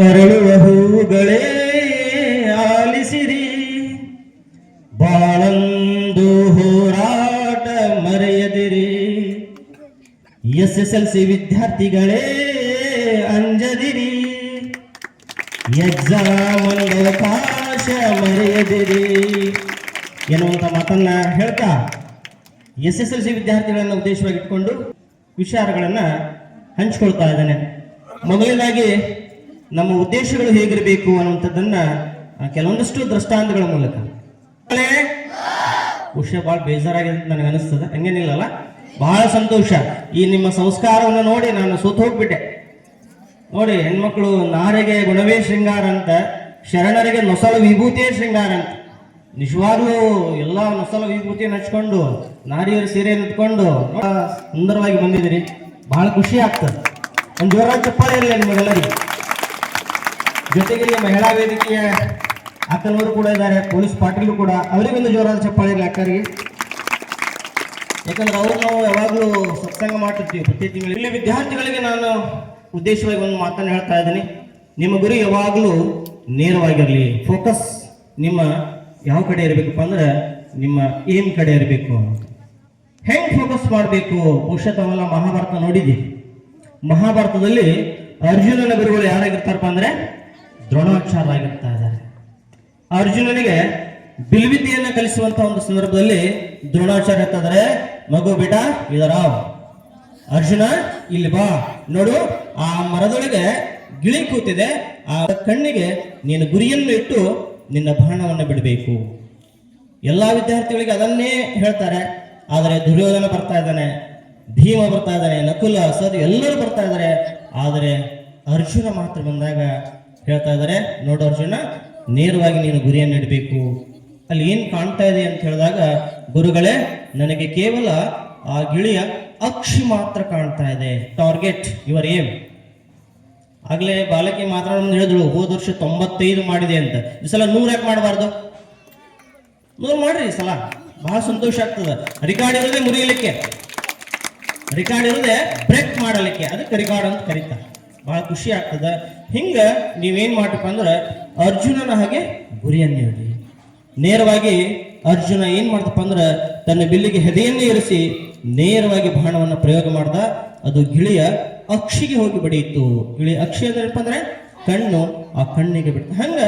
ಅರಳುವ ಹೂಗಳೇ ಆಲಿಸಿರಿ, ಬಾಳಂದು ಹೋರಾಟ ಮರೆಯದಿರಿ. SSLC ವಿದ್ಯಾರ್ಥಿಗಳೇ ಅಂಜದಿರಿ, ಎಕ್ಸಾಮ್ ಅವಕಾಶ ಮರೆಯದಿರಿ ಎನ್ನುವಂತ ಮಾತನ್ನ ಹೇಳ್ತಾ SSLC ವಿದ್ಯಾರ್ಥಿಗಳನ್ನ ಉದ್ದೇಶವಾಗಿ ಇಟ್ಕೊಂಡು ವಿಚಾರಗಳನ್ನ ಹಂಚಿಕೊಳ್ತಾ ಇದ್ದಾನೆ. ಮೊದಲನೇದಾಗಿ ನಮ್ಮ ಉದ್ದೇಶಗಳು ಹೇಗಿರಬೇಕು ಅನ್ನುವಂಥದ್ದನ್ನ ಕೆಲವೊಂದಷ್ಟು ದೃಷ್ಟಾಂತಗಳ ಮೂಲಕ. ವಿಷಯ ಬಹಳ ಬೇಜಾರಾಗಿದೆ ಅಂತ ನನಗೆ ಅನಿಸ್ತದೆ, ಹಂಗೇನಿಲ್ಲಲ್ಲ, ಬಹಳ ಸಂತೋಷ. ಈ ನಿಮ್ಮ ಸಂಸ್ಕಾರವನ್ನು ನೋಡಿ ನಾನು ಸೋತು ಹೋಗ್ಬಿಟ್ಟೆ. ನೋಡಿ, ಹೆಣ್ಮಕ್ಳು ನಾರಿಗೆ ಗುಣವೇ ಶೃಂಗಾರ ಅಂತ, ಶರಣರಿಗೆ ನೊಸಲ ವಿಭೂತಿಯೇ ಶೃಂಗಾರ ಅಂತ. ನಿಜವಾಗ್ಲೂ ಎಲ್ಲ ನೊಸಲ ವಿಭೂತಿಯನ್ನು ಹಚ್ಕೊಂಡು ನಾರಿಯರ ಸೀರೆಯನ್ನು ಇಟ್ಕೊಂಡು ಸುಂದರವಾಗಿ ಬಂದಿದ್ದೀರಿ, ಬಹಳ ಖುಷಿ ಆಗ್ತದೆ. ಒಂದು ಜೋರಾದ ಚಪ್ಪಾಳೆ ಇರಲಿ ನಿಮಗೆಲ್ಲರಿಗೆ. ಜೊತೆಗೆ ಮಹಿಳಾ ವೇದಿಕೆಯ ಅಕ್ಕನವರು ಕೂಡ ಇದ್ದಾರೆ, ಪೊಲೀಸ್ ಪಾಟೀಲು ಕೂಡ, ಅವರಿಗೊಂದು ಜೋರಾದ ಚಪ್ಪಾಳೆ ಇರಲಿ ಅಕ್ಕರಿಗೆ. ಯಾಕಂದ್ರೆ ಅವ್ರು ನಾವು ಯಾವಾಗಲೂ ಸತ್ಸಂಗ ಮಾಡ್ತಿರ್ತೀವಿ ಪ್ರತಿ ತಿಂಗಳು. ಇಲ್ಲಿ ವಿದ್ಯಾರ್ಥಿಗಳಿಗೆ ನಾನು ಉದ್ದೇಶವಾಗಿ ಒಂದು ಮಾತನ್ನು ಹೇಳ್ತಾ ಇದ್ದೀನಿ. ನಿಮ್ಮ ಗುರಿ ಯಾವಾಗಲೂ ನೇರವಾಗಿರಲಿ. ಫೋಕಸ್ ನಿಮ್ಮ ಯಾವ ಕಡೆ ಇರಬೇಕಪ್ಪ ಅಂದ್ರೆ ನಿಮ್ಮ ಏಮ್ ಕಡೆ ಇರಬೇಕು. ಹೆಂಗ್ ಫೋಕಸ್ ಮಾಡಬೇಕು? ಬಹುಶಃ ತಾವೆಲ್ಲ ಮಹಾಭಾರತ ನೋಡಿದ್ದೀವಿ. ಮಹಾಭಾರತದಲ್ಲಿ ಅರ್ಜುನನ ಗುರುಗಳು ಯಾರಾಗಿರ್ತಾರಪ್ಪ ಅಂದ್ರೆ ದ್ರೋಣಾಚಾರ್ಯರಾಗಿರ್ತಾ ಇದ್ದಾರೆ. ಅರ್ಜುನನಿಗೆ ಬಿಲ್ವಿದ್ಯೆಯನ್ನ ಕಲಿಸುವಂತ ಒಂದು ಸಂದರ್ಭದಲ್ಲಿ ದ್ರೋಣಾಚಾರ್ಯ ಹೇಳ್ತಾರೆ, ಮಗು ಬೇಟ ಇದರಾವ್, ಅರ್ಜುನ ಇಲ್ಲಿ ಬಾ, ನೋಡು ಆ ಮರದೊಳಗೆ ಗಿಳಿ ಕೂತಿದೆ, ಆ ಕಣ್ಣಿಗೆ ನೀನು ಗುರಿಯನ್ನು ಇಟ್ಟು ನಿನ್ನ ಬಾಣವನ್ನು ಬಿಡಬೇಕು. ಎಲ್ಲಾ ವಿದ್ಯಾರ್ಥಿಗಳಿಗೆ ಅದನ್ನೇ ಹೇಳ್ತಾರೆ. ಆದರೆ ದುರ್ಯೋಧನ ಬರ್ತಾ ಇದ್ದಾನೆ, ಭೀಮ ಬರ್ತಾ ಇದ್ದಾನೆ, ನಕುಲ, ಸರ್ ಎಲ್ಲರೂ ಬರ್ತಾ ಇದ್ದಾರೆ. ಆದರೆ ಅರ್ಜುನ ಮಾತ್ರ ಬಂದಾಗ ಹೇಳ್ತಾ ಇದ್ದಾರೆ, ನೋಡು ಅರ್ಜುನ, ನೇರವಾಗಿ ನೀನು ಗುರಿಯನ್ನು ಇಡಬೇಕು. ಅಲ್ಲಿ ಏನ್ ಕಾಣ್ತಾ ಇದೆ ಅಂತ ಹೇಳಿದಾಗ, ಗುರುಗಳೇ ನನಗೆ ಕೇವಲ ಆ ಗಿಳಿಯ ಅಕ್ಷಿ ಮಾತ್ರ ಕಾಣ್ತಾ ಇದೆ. Target your aim. ಆಗ್ಲೇ ಬಾಲಕಿ ಮಾತಾಡೋದು ಹೇಳಿದ್ರು, ಹೋದ ವರ್ಷ 95 ಮಾಡಿದೆ ಅಂತ. ಈ ಸಲ 100 ಯಾಕೆ ಮಾಡಬಾರ್ದು? 100 ಮಾಡ್ರಿ ಈ ಸಲ, ಬಹಳ ಸಂತೋಷ ಆಗ್ತದೆ. ರಿಕಾರ್ಡ್ ಇರೋದೇ ಮುರಿಯಲಿಕ್ಕೆ, ರಿಕಾರ್ಡ್ ಇರೋದೇ ಬ್ರೇಕ್ ಮಾಡಲಿಕ್ಕೆ, ಅದಕ್ಕೆ ರಿಕಾರ್ಡ್ ಅಂತ ಕರೀತಾರೆ. ಬಹಳ ಖುಷಿ ಆಗ್ತದೆ. ಹಿಂಗ ನೀವೇನ್ ಮಾಡ್ರಪ್ಪ ಅಂದ್ರೆ ಅರ್ಜುನನ ಹಾಗೆ ಗುರಿಯನ್ನು ಇಡಿ. ನೇರವಾಗಿ ಅರ್ಜುನ ಏನ್ ಮಾಡ್ತಪ್ಪ ಅಂದ್ರೆ ತನ್ನ ಬಿಲ್ಲಿಗೆ ಹೆದೆಯನ್ನೇ ಇರಿಸಿ ನೇರವಾಗಿ ಬಾಣವನ್ನು ಪ್ರಯೋಗ ಮಾಡ್ದ. ಅದು ಗಿಳಿಯ ಅಕ್ಷಿಗೆ ಹೋಗಿ ಬಡಿಯಿತು. ಗಿಳಿಯ ಅಕ್ಷಿ ಏನಪ್ಪ ಅಂದ್ರೆ ಕಣ್ಣು, ಆ ಕಣ್ಣಿಗೆ ಬಿಡ್ತು. ಹಂಗ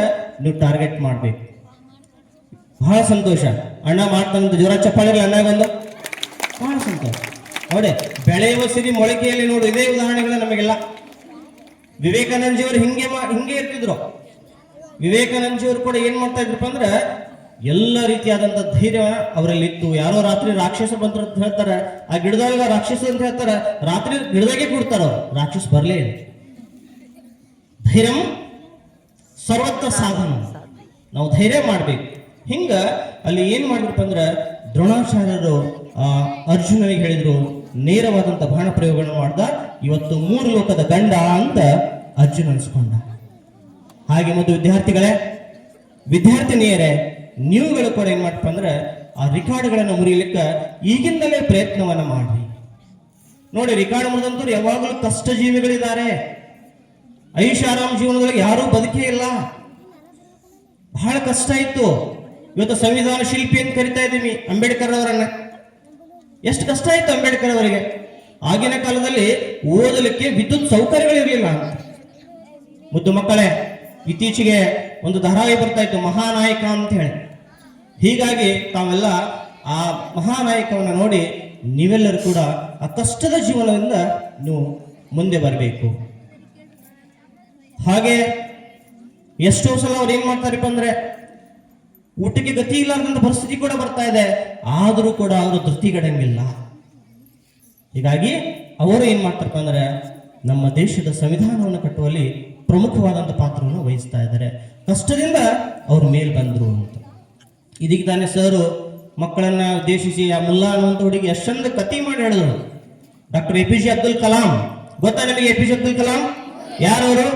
ನೀವು ಟಾರ್ಗೆಟ್ ಮಾಡ್ಬೇಕು. ಬಹಳ ಸಂತೋಷ. ಅಣ್ಣ ಮಾಡ್ತಂತ ಜೋರ ಚಪ್ಪಾಳಿರಲಿ ಅಣ್ಣಗೊಂದು, ಬಹಳ ಸಂತೋಷ. ನೋಡಿ, ಬೆಳೆಯುವ ಸಿರಿ ಮೊಳಕೆಯಲ್ಲಿ ನೋಡು, ಇದೇ ಉದಾಹರಣೆಗಳು ನಮಗೆಲ್ಲ. ವಿವೇಕಾನಂದಜಿಯವರು ಹಿಂಗೆ ಇರ್ತಿದ್ರು. ವಿವೇಕಾನಂದಜಿಯವರು ಕೂಡ ಏನ್ ಮಾಡ್ತಾ ಇದ್ರಪ್ಪ ಅಂದ್ರೆ ಎಲ್ಲ ರೀತಿಯಾದಂತ ಧೈರ್ಯ ಅವರಲ್ಲಿ ಇತ್ತು. ಯಾರೋ ರಾತ್ರಿ ರಾಕ್ಷಸ ಬಂದ್ರು ಅಂತ ಹೇಳ್ತಾರೆ, ಆ ಗಿಡದಾಗ ರಾಕ್ಷಸ ಅಂತ ಹೇಳ್ತಾರೆ, ರಾತ್ರಿ ಗಿಡದಾಗೆ ಕೊಡ್ತಾರ ಅವ್ರು, ರಾಕ್ಷಸ ಬರ್ಲೇ ಇಲ್ಲ. ಧೈರ್ಯ ಸರ್ವತ್ರ ಸಾಧನ, ನಾವು ಧೈರ್ಯ ಮಾಡ್ಬೇಕು. ಹಿಂಗ ಅಲ್ಲಿ ಏನ್ ಮಾಡಿದ್ರಪ್ಪ ಅಂದ್ರೆ ದ್ರೋಣಾಚಾರ್ಯರು ಅರ್ಜುನನಿಗೆ ಹೇಳಿದ್ರು, ನೇರವಾದಂತ ಬಾಣ ಪ್ರಯೋಗ ಮಾಡ್ದ. ಇವತ್ತು 3 ಲೋಕದ ಗಂಡ ಅಂತ ಅರ್ಜುನ ಅನ್ಸ್ಕೊಂಡ. ಹಾಗೆ ಮತ್ತು ವಿದ್ಯಾರ್ಥಿಗಳೇ, ವಿದ್ಯಾರ್ಥಿನಿಯರೇ, ನೀವುಗಳು ಕೂಡ ಏನ್ ಮಾಡ್ತಪ್ಪ ಅಂದ್ರೆ ಆ ರಿಕಾರ್ಡ್ಗಳನ್ನು ಮುರಿಯಲಿಕ್ಕೆ ಈಗಿಂದಲೇ ಪ್ರಯತ್ನವನ್ನ ಮಾಡ್ರಿ. ನೋಡಿ, ರಿಕಾರ್ಡ್ ಮುರಿದಂತವ್ರು ಯಾವಾಗಲೂ ಕಷ್ಟ ಜೀವಿಗಳಿದ್ದಾರೆ. ಐಷಾರಾಮ್ ಜೀವನದೊಳಗೆ ಯಾರೂ ಬದುಕೇ ಇಲ್ಲ, ಬಹಳ ಕಷ್ಟ ಇತ್ತು. ಇವತ್ತು ಸಂವಿಧಾನ ಶಿಲ್ಪಿ ಅಂತ ಕರಿತಾ ಇದ್ದೀವಿ ಅಂಬೇಡ್ಕರ್ ಅವರನ್ನ. ಎಷ್ಟು ಕಷ್ಟ ಆಯ್ತು ಅಂಬೇಡ್ಕರ್ ಅವರಿಗೆ. ಆಗಿನ ಕಾಲದಲ್ಲಿ ಓದಲಿಕ್ಕೆ ವಿದ್ಯುತ್ ಸೌಕರ್ಯಗಳಿರಲಿಲ್ಲ. ಮುದ್ದು ಮಕ್ಕಳೇ, ಇತ್ತೀಚೆಗೆ ಒಂದು ಧಾರಾವಾಹಿ ಬರ್ತಾ ಇತ್ತು, ಮಹಾನಾಯಕ ಅಂತ ಹೇಳಿ. ಹೀಗಾಗಿ ತಾವೆಲ್ಲ ಆ ಮಹಾನಾಯಕವನ್ನು ನೋಡಿ ನೀವೆಲ್ಲರೂ ಕೂಡ ಆ ಕಷ್ಟದ ಜೀವನದಿಂದ ನೀವು ಮುಂದೆ ಬರಬೇಕು. ಹಾಗೆ ಎಷ್ಟೋ ಸಲ ಅವ್ರು ಏನ್ ಮಾಡ್ತಾರಪ್ಪ ಅಂದ್ರೆ ಊಟಕ್ಕೆ ಗತಿ ಇಲ್ಲಾರ್ದಂತ ಪರಿಸ್ಥಿತಿ ಕೂಡ ಬರ್ತಾ ಇದೆ, ಆದರೂ ಕೂಡ ಅವರು ಧೃತಿಗಡಂಗಿಲ್ಲ. ಹೀಗಾಗಿ ಅವರು ಏನ್ ಮಾಡ್ತಾರಪ್ಪ ಅಂದ್ರೆ ನಮ್ಮ ದೇಶದ ಸಂವಿಧಾನವನ್ನು ಕಟ್ಟುವಲ್ಲಿ ಪ್ರಮುಖವಾದಂಥ ಪಾತ್ರವನ್ನು ವಹಿಸ್ತಾ ಇದ್ದಾರೆ. ಕಷ್ಟದಿಂದ ಅವ್ರ ಮೇಲ್ ಬಂದ್ರು ಅಂತ. ಇದೀಗ ತಾನೇ ಸರ್ ಮಕ್ಕಳನ್ನ ಉದ್ದೇಶಿಸಿ ಆ ಮುಲ್ಲಾ ಅನ್ನುವಂಥ ಹುಡುಗಿ ಎಷ್ಟೊಂದು ಕತಿ ಮಾಡಿ ಹೇಳಿದ್ರು. Doctor APJ Abdul Kalam. ಗೊತ್ತಾ ನಿಮಗೆ APJ ಅಬ್ದುಲ್ ಕಲಾಂ ಯಾರವರು?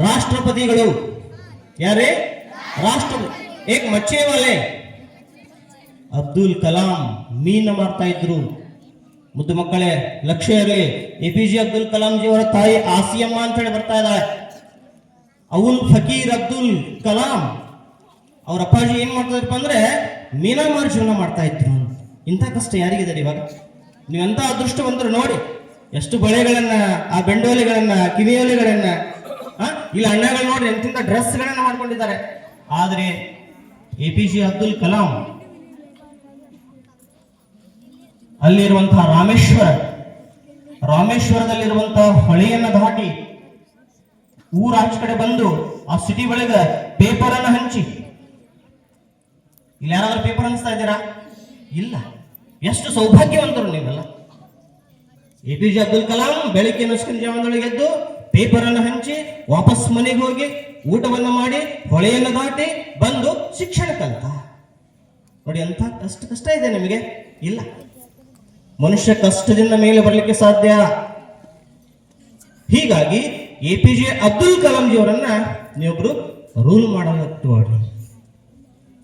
ರಾಷ್ಟ್ರಪತಿಗಳು. ಯಾರೇ ರಾಷ್ಟ್ರಪತಿ? ಏಕ್ ಮಚ್ಚೇವಾಲೆ ಅಬ್ದುಲ್ ಕಲಾಂ ಮೀನ ಮಾಡ್ತಾ ಇದ್ರು. ಮುದ್ದು ಮಕ್ಕಳೇ, ಲಕ್ಷ್ಯ ಇರಲಿ. APJ ಅಬ್ದುಲ್ ಕಲಾಂ ಜಿ ಅವರ ತಾಯಿ ಆಸಿಯಮ್ಮ ಅಂತ ಹೇಳಿ ಬರ್ತಾ ಇದ್ದಾಳೆ. ಅವುಲ್ ಫಕೀರ್ ಅಬ್ದುಲ್ ಕಲಾಂ ಅವ್ರ ಅಪ್ಪಾಜಿ ಏನ್ ಮಾಡ್ತಾರಪ್ಪ ಅಂದ್ರೆ ಮೀನಾಮಾರಿ ಜೀವನ ಮಾಡ್ತಾ ಇದ್ರು. ಇಂಥ ಕಷ್ಟ ಯಾರಿಗಿದೆ ಇವಾಗ? ನೀವೆಂತ ಅದೃಷ್ಟವಂತರು ನೋಡಿ, ಎಷ್ಟು ಬಳೆಗಳನ್ನ, ಆ ಬೆಂಡೋಲಿಗಳನ್ನ, ಕಿವಿಯೋಲಿಗಳನ್ನ, ಇಲ್ಲಿ ಅಣ್ಣಗಳು ನೋಡಿ ಎಂತಿಂತ ಡ್ರೆಸ್ಗಳನ್ನ ಮಾಡ್ಕೊಂಡಿದ್ದಾರೆ. ಆದ್ರೆ APJ ಅಬ್ದುಲ್ ಕಲಾಂ ಅಲ್ಲಿರುವಂತಹ ರಾಮೇಶ್ವರದಲ್ಲಿರುವಂತಹ ಹೊಳೆಯನ್ನ ದಾಟಿ ಊರ ಆಚೆ ಕಡೆ ಬಂದು ಆ ಸಿಟಿ ಒಳಗ ಪೇಪರ್ ಅನ್ನ ಹಂಚಿ. ಇಲ್ಲಿ ಯಾರಾದ್ರೂ ಪೇಪರ್ ಹಂಚ್ತಾ ಇದ್ದೀರಾ? ಇಲ್ಲ. ಎಷ್ಟು ಸೌಭಾಗ್ಯವಂತರು ನೀವೆಲ್ಲ. APJ ಅಬ್ದುಲ್ ಕಲಾಂ ಬೆಳಿಗ್ಗೆ ನುಸ್ಕಿನ ಜಾವದೊಳಗೆ ಎದ್ದು ಪೇಪರ್ ಅನ್ನು ಹಂಚಿ ವಾಪಸ್ ಮನೆಗೆ ಹೋಗಿ ಊಟವನ್ನು ಮಾಡಿ ಹೊಳೆಯನ್ನು ದಾಟಿ ಬಂದು ಶಿಕ್ಷಣ ಕಲಿತ. ನೋಡಿ, ಅಂತ ಕಷ್ಟ ಇದೆ ನಿಮಗೆ? ಇಲ್ಲ. ಮನುಷ್ಯ ಕಷ್ಟದಿಂದ ಮೇಲೆ ಬರಲಿಕ್ಕೆ ಸಾಧ್ಯ. ಹೀಗಾಗಿ APJ ಅಬ್ದುಲ್ ಕಲಾಂ ಜಿ ಅವರನ್ನ ನೀವೊಬ್ರು ರೂಲ್ ಮಾಡಲು.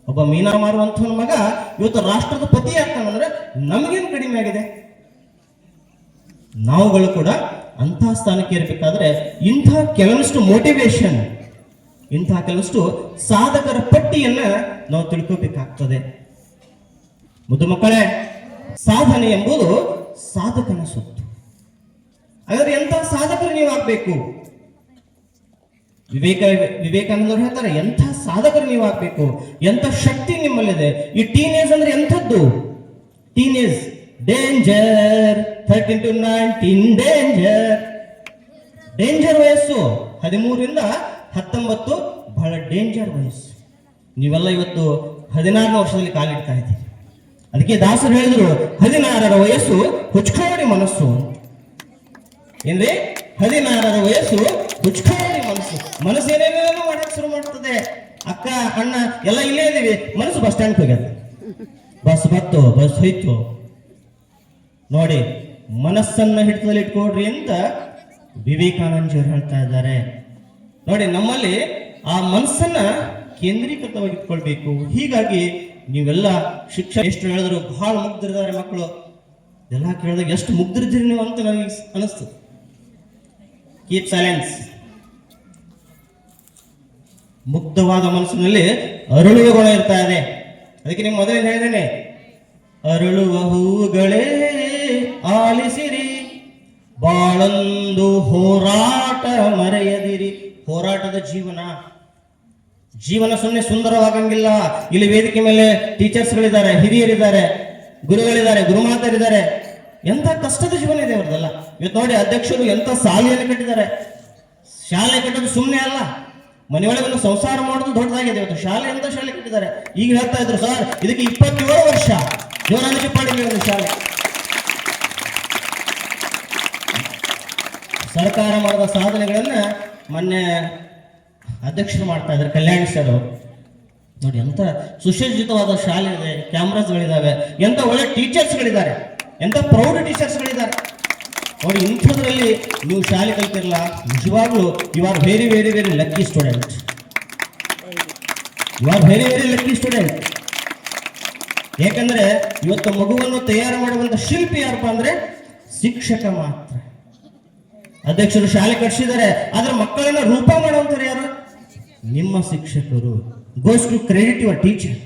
ಒಬ್ಬ ಮೀನಾ ಮಾರುವಂತ ಮಗ ಇವತ್ತು ರಾಷ್ಟ್ರದ ಪತಿ ಆಗ್ತಾನಂದ್ರೆ ನಮಗೇನು ಕಡಿಮೆ ಆಗಿದೆ? ನಾವುಗಳು ಕೂಡ ಅಂತಹ ಸ್ಥಾನಕ್ಕೆ ಇರಬೇಕಾದ್ರೆ ಇಂಥ ಕೆಲವಷ್ಟು ಮೋಟಿವೇಶನ್, ಇಂತಹ ಕೆಲವಷ್ಟು ಸಾಧಕರ ಪಟ್ಟಿಯನ್ನ ನಾವು ತಿಳ್ಕೋಬೇಕಾಗ್ತದೆ. ಮುದ್ದು ಮಕ್ಕಳೇ, ಸಾಧನೆ ಎಂಬುದು ಸಾಧಕನ ಸೊತ್ತು. ಹಾಗಾದ್ರೆ ಎಂಥ ಸಾಧಕರು ನೀವು ಆಗ್ಬೇಕು? ವಿವೇಕಾನಂದರು ಹೇಳ್ತಾರೆ, ಎಂಥ ಸಾಧಕರು ನೀವು ಆಗ್ಬೇಕು, ಎಂಥ ಶಕ್ತಿ ನಿಮ್ಮಲ್ಲಿದೆ. ಈ ಟೀನೇಜ್ ಅಂದ್ರೆ ಎಂಥದ್ದು? ಟೀನೇಜ್ ಡೇಂಜರ್, 13 to 19 ಡೇಂಜರ್ ವಯಸ್ಸು. 13ರಿಂದ 19 ಬಹಳ ಡೇಂಜರ್ ವಯಸ್ಸು. ನೀವೆಲ್ಲ ಇವತ್ತು 16ನೇ ವರ್ಷದಲ್ಲಿ ಕಾಲಿಡ್ತಾ ಇದ್ದೀವಿ. ಅದಕ್ಕೆ ದಾಸರು ಹೇಳಿದ್ರು, 16ರ ವಯಸ್ಸು ಹುಚ್ಕೋಡಿ ಮನಸ್ಸು. ಏನ್ರಿ? 16ರ ವಯಸ್ಸು ಹುಚ್ಕೋಡಿ ಮನಸ್ಸು. ಮನಸ್ಸು ಏನೇನೇನೋ ಮಾಡಕ್ ಶುರು ಮಾಡ್ತದೆ. ಅಕ್ಕ ಅಣ್ಣ ಎಲ್ಲ ಇಲ್ಲೇ ಇದೀವಿ, ಮನಸ್ಸು ಬಸ್ ಸ್ಟ್ಯಾಂಡ್ ಹೋಗ್ಯದ. ಬಸ್ ಬತ್ತು, ಬಸ್ ಹೋಯ್ತು. ನೋಡಿ, ಮನಸ್ಸನ್ನ ಹಿಡಿತದಲ್ಲಿ ಇಟ್ಕೊಡ್ರಿ ಅಂತ ವಿವೇಕಾನಂದ ಅವರು ಹೇಳ್ತಾ ಇದ್ದಾರೆ. ನೋಡಿ, ನಮ್ಮಲ್ಲಿ ಆ ಮನಸ್ಸನ್ನ ಕೇಂದ್ರೀಕೃತವಾಗಿ ಇಟ್ಕೊಳ್ಬೇಕು. ಹೀಗಾಗಿ ನೀವೆಲ್ಲ ಶಿಕ್ಷಣ ಎಷ್ಟು ಹೇಳಿದ್ರು ಬಹಳ ಮುಗ್ಧರಿದ್ದಾರೆ ಮಕ್ಕಳು. ಎಲ್ಲ ಕೇಳಿದಾಗ ಎಷ್ಟು ಮುಗ್ಧರಿದ್ದೀರಿ ನೀವು ಅಂತ ನನಗೆ ಅನಿಸ್ತು. Keep silence. ಮುಗ್ಧವಾದ ಮನಸ್ಸಿನಲ್ಲಿ ಅರಳುವ ಗುಣ ಇರ್ತಾ ಇದೆ. ಅದಕ್ಕೆ ನಿಮ್ಮ ಮೊದಲೇ ಹೇಳಿದ್ದೇನೆ, ಅರಳುವ ಹೂಗಳೇ ಆಲಿಸಿರಿ, ಬಾಳೊಂದು ಹೋರಾಟ ಮರೆಯದಿರಿ. ಹೋರಾಟದ ಜೀವನ ಸುಮ್ಮನೆ ಸುಂದರವಾಗಂಗಿಲ್ಲ. ಇಲ್ಲಿ ವೇದಿಕೆ ಮೇಲೆ ಟೀಚರ್ಸ್ಗಳಿದ್ದಾರೆ, ಹಿರಿಯರಿದ್ದಾರೆ, ಗುರುಗಳಿದ್ದಾರೆ, ಗುರುಮಾತರಿದ್ದಾರೆ. ಎಂಥ ಕಷ್ಟದ ಜೀವನ ಇದೆ ಅವ್ರದ್ದೆಲ್ಲ. ಇವತ್ತು ನೋಡಿ, ಅಧ್ಯಕ್ಷರು ಎಂಥ ಶಾಲೆಯನ್ನು ಕಟ್ಟಿದ್ದಾರೆ. ಶಾಲೆ ಕಟ್ಟೋದು ಸುಮ್ಮನೆ ಅಲ್ಲ, ಮನೆಯೊಳಗೆ ಸಂಸಾರ ಮಾಡೋದು ದೊಡ್ಡದಾಗಿದೆ. ಇವತ್ತು ಶಾಲೆ ಎಂತ ಶಾಲೆ ಕಟ್ಟಿದ್ದಾರೆ. ಈಗ ಹೇಳ್ತಾ ಇದ್ರು, ಸರ್ ಇದಕ್ಕೆ 27 ವರ್ಷ ಜೋರಾಗಿ ಪಾಡಿಗೆ ಒಂದು ಶಾಲೆ. ಸರ್ಕಾರ ಮಾಡಿದ ಸಾಧನೆಗಳನ್ನ ಮೊನ್ನೆ ಅಧ್ಯಕ್ಷರು ಮಾಡ್ತಾ ಇದ್ದಾರೆ, ಕಲ್ಯಾಣ್ ಸರ್ ಅವರು. ನೋಡಿ, ಎಂತ ಸುಸಜ್ಜಿತವಾದ ಶಾಲೆ ಇದೆ, ಕ್ಯಾಮ್ರಾಸ್ಗಳಿದ್ದಾವೆ, ಎಂತ ಒಳ್ಳೆ ಟೀಚರ್ಸ್ಗಳಿದ್ದಾರೆ, ಎಂತ ಪ್ರೌಢ ಟೀಚರ್ಸ್ಗಳಿದ್ದಾರೆ. ನೋಡಿ, ಇಂಥದ್ರಲ್ಲಿ ನೀವು ಶಾಲೆ ಕಲ್ತಿರಲ್ಲ, ನಿಜವಾಗ್ಲೂ you are very very very lucky student. You are very very lucky student. ಯಾಕಂದ್ರೆ ಇವತ್ತು ಮಗುವನ್ನು ತಯಾರು ಮಾಡುವಂತ ಶಿಲ್ಪಿ ಯಾರಪ್ಪ ಅಂದ್ರೆ ಶಿಕ್ಷಕ ಮಾತ್ರ. ಅಧ್ಯಕ್ಷರು ಶಾಲೆ ಕಟ್ಟಿಸಿದ್ದಾರೆ, ಆದ್ರೆ ಮಕ್ಕಳನ್ನ ರೂಪ ಮಾಡುವಂತಾರೆ ಯಾರು? ನಿಮ್ಮ ಶಿಕ್ಷಕರು. Goes to credit your teacher.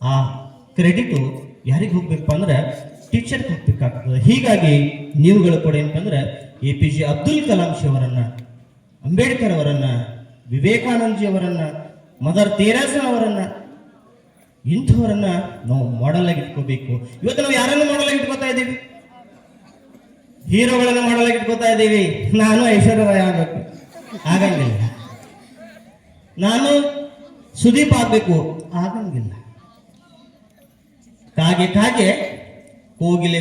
ಆ ಕ್ರೆಡಿಟು ಯಾರಿಗೆ ಹೋಗ್ಬೇಕು ಅಂದ್ರೆ ಟೀಚರ್ಗೆ ಹೋಗ್ಬೇಕಾಗ್ತದೆ. ಹೀಗಾಗಿ ನೀವುಗಳು ಕೂಡ ಏನಂದ್ರೆ APJ ಅಬ್ದುಲ್ ಕಲಾಂ ಜಿ ಅವರನ್ನ, ಅಂಬೇಡ್ಕರ್ ಅವರನ್ನ, ವಿವೇಕಾನಂದ ಜಿ ಅವರನ್ನ, ಮದರ್ ತೆರೇಸಾ ಅವರನ್ನ, ಇಂಥವರನ್ನ ನಾವು ಮಾಡೆಲ್ ಆಗಿ ಇಟ್ಕೋಬೇಕು. ಇವತ್ತು ನಾವು ಯಾರನ್ನು ಮಾಡೆಲ್ ಆಗಿ ಇಟ್ಕೋತಾ ಇದ್ದೀವಿ? ಹೀರೋಗಳನ್ನ ಮಾಡೆಲ್ ಆಗಿ ಇಟ್ಕೋತಾ ಇದ್ದೀವಿ. ನಾನು ಐಶ್ವರ್ಯ ರಾಯ್ ಆಗಬೇಕು, ಆಗಂಗಿಲ್ಲ. ನಾನು ಸುದೀಪ್ ಆಗ್ಬೇಕು, ಆಗಂಗಿಲ್ಲ. ಕಾಗೆ ಕೋಗಿಲೆ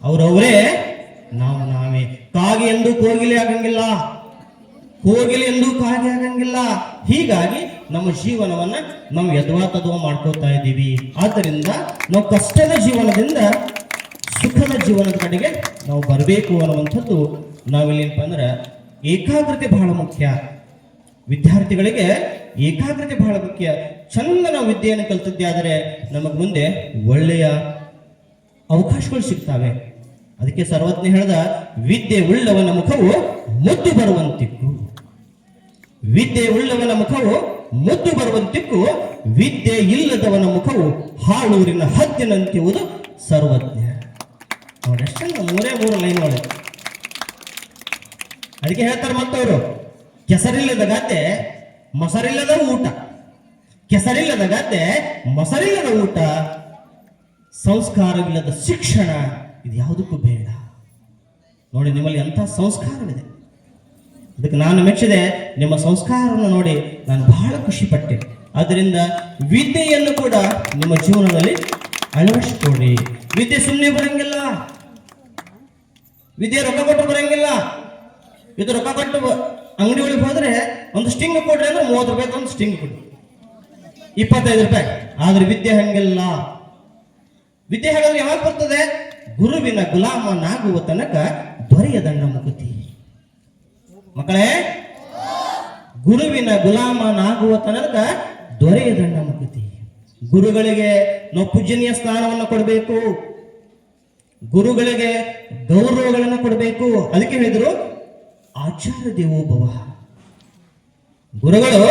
ಅವರವರೇ, ನಾವೇ. ಕಾಗೆ ಎಂದು ಕೋಗಿಲೆ ಆಗಂಗಿಲ್ಲ, ಕೋಗಿಲೆ ಎಂದು ಕಾಗೆ ಆಗಂಗಿಲ್ಲ. ಹೀಗಾಗಿ ನಮ್ಮ ಜೀವನವನ್ನ ನಾವು ಯಥಾತಥವ ಮಾಡ್ಕೋತಾ ಇದ್ದೀವಿ. ಆದ್ದರಿಂದ ನಾವು ಕಷ್ಟದ ಜೀವನದಿಂದ ಸುಖದ ಜೀವನದ ಕಡೆಗೆ ನಾವು ಬರಬೇಕು ಅನ್ನುವಂಥದ್ದು ನಾವಿಲ್ಲೇನಪ್ಪ ಅಂದ್ರೆ ಏಕಾಗ್ರತೆ ಬಹಳ ಮುಖ್ಯ. ವಿದ್ಯಾರ್ಥಿಗಳಿಗೆ ಏಕಾಗ್ರತೆ ಬಹಳ ಮುಖ್ಯ. ಚಂದ ನಾವು ವಿದ್ಯೆಯನ್ನು ಕಲ್ತಿದ್ದೆ ಆದರೆ ನಮಗೆ ಮುಂದೆ ಒಳ್ಳೆಯ ಅವಕಾಶಗಳು ಸಿಗ್ತವೆ. ಅದಕ್ಕೆ ಸರ್ವಜ್ಞ ಹೇಳ್ದ, ವಿದ್ಯೆ ಉಳ್ಳವನ ಮುಖವು ಮುದ್ದು ಬರುವಂತಿಕ್ಕು. ವಿದ್ಯೆ ಉಳ್ಳವನ ಮುಖವು ಮುದ್ದು ಬರುವಂತಿಕ್ಕು, ವಿದ್ಯೆ ಇಲ್ಲದವನ ಮುಖವು ಹಾಳೂರಿನ ಹದ್ದಿನಂತಿರುವುದು ಸರ್ವಜ್ಞ. ನೋಡಿ ಅಷ್ಟೇ, ಮೂರು ಲೈನ್ ಒಳಗೆ. ಅದಕ್ಕೆ ಹೇಳ್ತಾರೆ ಮತ್ತವರು, ಕೆಸರಿಲ್ಲದ ಗದ್ದೆ ಮೊಸರಿಲ್ಲದ ಊಟ, ಕೆಸರಿಲ್ಲದ ಗದ್ದೆ ಮೊಸರಿಲ್ಲದ ಊಟ, ಸಂಸ್ಕಾರವಿಲ್ಲದ ಶಿಕ್ಷಣ, ಇದು ಯಾವುದಕ್ಕೂ ಬೇಡ. ನೋಡಿ ನಿಮ್ಮಲ್ಲಿ ಎಂಥ ಸಂಸ್ಕಾರವಿದೆ. ಅದಕ್ಕೆ ನಾನು ಮೆಚ್ಚಿದೆ, ನಿಮ್ಮ ಸಂಸ್ಕಾರವನ್ನು ನೋಡಿ ನಾನು ಬಹಳ ಖುಷಿ ಪಟ್ಟೆ. ಆದ್ದರಿಂದ ವಿದ್ಯೆಯನ್ನು ಕೂಡ ನಿಮ್ಮ ಜೀವನದಲ್ಲಿ ಅಳವಡಿಸಿಕೊಳ್ಳಿ. ವಿದ್ಯೆ ಸುಮ್ಮನೆ ಬರಂಗಿಲ್ಲ, ವಿದ್ಯೆ ರೊಕ್ಕ ಕೊಟ್ಟು ಬರಂಗಿಲ್ಲ. ಇದು ರೊಕ್ಕ ಕೊಟ್ಟು ಅಂಗಡಿ ಒಳಗೆ ಹೋದ್ರೆ ಒಂದು ಸ್ಟಿಂಗ್ ಕೊಡ್ರಿ ಅಂದ್ರೆ 30 ರೂಪಾಯಿ ಒಂದು ಸ್ಟಿಂಗ್ ಕೊಡಿ, 25 ರೂಪಾಯಿ. ಆದ್ರೆ ವಿದ್ಯೆ ಹಂಗಿಲ್ಲ. ವಿದ್ಯೆ ಹಾಗಾದ್ರೆ ಯಾವಾಗ ಬರ್ತದೆ? ಗುರುವಿನ ಗುಲಾಮನಾಗುವ ತನಕ ದೊರೆಯದಣ್ಣ ಮುಕುತಿ. ಮಕ್ಕಳೇ, ಗುರುವಿನ ಗುಲಾಮನಾಗುವ ತನಕ ದೊರೆಯದಣ್ಣ ಮುಕುತಿ. ಗುರುಗಳಿಗೆ ನಾವು ಪೂಜನೀಯ ಸ್ಥಾನವನ್ನು ಕೊಡಬೇಕು, ಗುರುಗಳಿಗೆ ಗೌರವಗಳನ್ನು ಕೊಡಬೇಕು. ಅದಕ್ಕೆ ಹೇಳಿದ್ರು ಆಚಾರ್ಯ ದೇವೋಭವ. ಗುರುಗಳು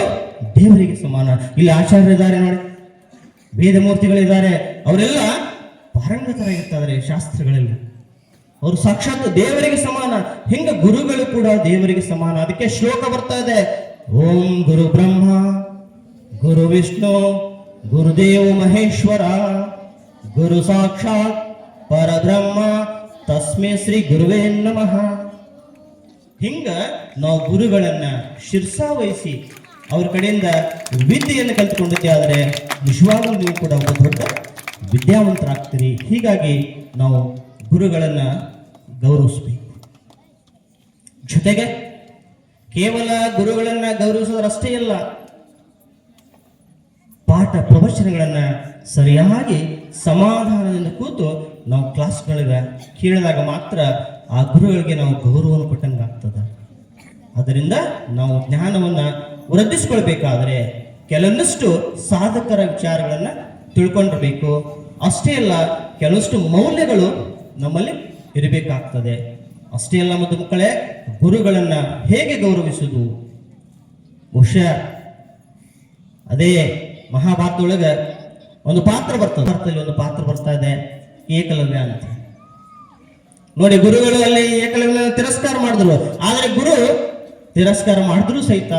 ದೇವರಿಗೆ ಸಮಾನ. ಇಲ್ಲಿ ಆಚಾರ್ಯರಿದ್ದಾರೆ ನೋಡಿ, ವೇದಮೂರ್ತಿಗಳಿದ್ದಾರೆ, ಅವರೆಲ್ಲ ಪಾರಂಗತರಾಗಿರ್ತಾರೆ ಶಾಸ್ತ್ರಗಳಲ್ಲಿ. ಅವರು ಸಾಕ್ಷಾತ್ ದೇವರಿಗೆ ಸಮಾನ. ಹಿಂಗ ಗುರುಗಳು ಕೂಡ ದೇವರಿಗೆ ಸಮಾನ. ಅದಕ್ಕೆ ಶ್ಲೋಕ ಬರ್ತಾ ಇದೆ, ಓಂ ಗುರು ಬ್ರಹ್ಮ ಗುರು ವಿಷ್ಣು ಗುರುದೇವ ಮಹೇಶ್ವರ ಗುರು ಸಾಕ್ಷಾತ್ ಪರಬ್ರಹ್ಮ ತಸ್ಮೈ ಶ್ರೀ ಗುರುವೇ ನಮಃ. ಹಿಂಗ ನಾವು ಗುರುಗಳನ್ನ ಶಿರ್ಸಾವಹಿಸಿ ಅವ್ರ ಕಡೆಯಿಂದ ವಿದ್ಯೆಯನ್ನು ಕಲ್ತುಕೊಂಡಿದ್ದೆ ಆದರೆ ನಿಜವಾಗ್ಲೂ ನೀವು ಕೂಡ ಒಬ್ಬ ದೊಡ್ಡ ವಿದ್ಯಾವಂತರಾಗ್ತೀರಿ. ಹೀಗಾಗಿ ನಾವು ಗುರುಗಳನ್ನ ಗೌರವಿಸಬೇಕು. ಜೊತೆಗೆ ಕೇವಲ ಗುರುಗಳನ್ನ ಗೌರವಿಸೋದರಷ್ಟೇ ಅಲ್ಲ, ಪಾಠ ಪ್ರವಚನಗಳನ್ನ ಸರಿಯಾಗಿ ಸಮಾಧಾನದಿಂದ ಕೂತು ನಾವು ಕ್ಲಾಸ್ಗಳಿಗೆ ಕೇಳಿದಾಗ ಮಾತ್ರ ಆ ಗುರುಗಳಿಗೆ ನಾವು ಗೌರವವನ್ನು ಕೊಟ್ಟಂಗೆ ಆಗ್ತದೆ. ಅದರಿಂದ ನಾವು ಜ್ಞಾನವನ್ನು ವೃದ್ಧಿಸ್ಕೊಳ್ಬೇಕಾದ್ರೆ ಕೆಲವೊಂದಷ್ಟು ಸಾಧಕರ ವಿಚಾರಗಳನ್ನು ತಿಳ್ಕೊಂಡಿರ್ಬೇಕು. ಅಷ್ಟೇ ಅಲ್ಲ, ಕೆಲವಷ್ಟು ಮೌಲ್ಯಗಳು ನಮ್ಮಲ್ಲಿ ಇರಬೇಕಾಗ್ತದೆ. ಅಷ್ಟೇ ಅಲ್ಲ ಮತ್ತು ಮಕ್ಕಳೇ, ಗುರುಗಳನ್ನು ಹೇಗೆ ಗೌರವಿಸುವುದು? ಬಹುಶಃ ಅದೇ ಮಹಾಭಾರತದೊಳಗೆ ಒಂದು ಪಾತ್ರ ಬರ್ತದೆ. ಭಾರತದಲ್ಲಿ ಒಂದು ಪಾತ್ರ ಬರ್ತಾ ಇದೆ, ಏಕಲವ್ಯ ಅಂತ. ನೋಡಿ, ಗುರುಗಳು ಅಲ್ಲಿ ಏಕಲವ್ಯ ತಿರಸ್ಕಾರ ಮಾಡಿದ್ರು. ಆದರೆ ಗುರು ತಿರಸ್ಕಾರ ಮಾಡಿದ್ರು ಸಹಿತ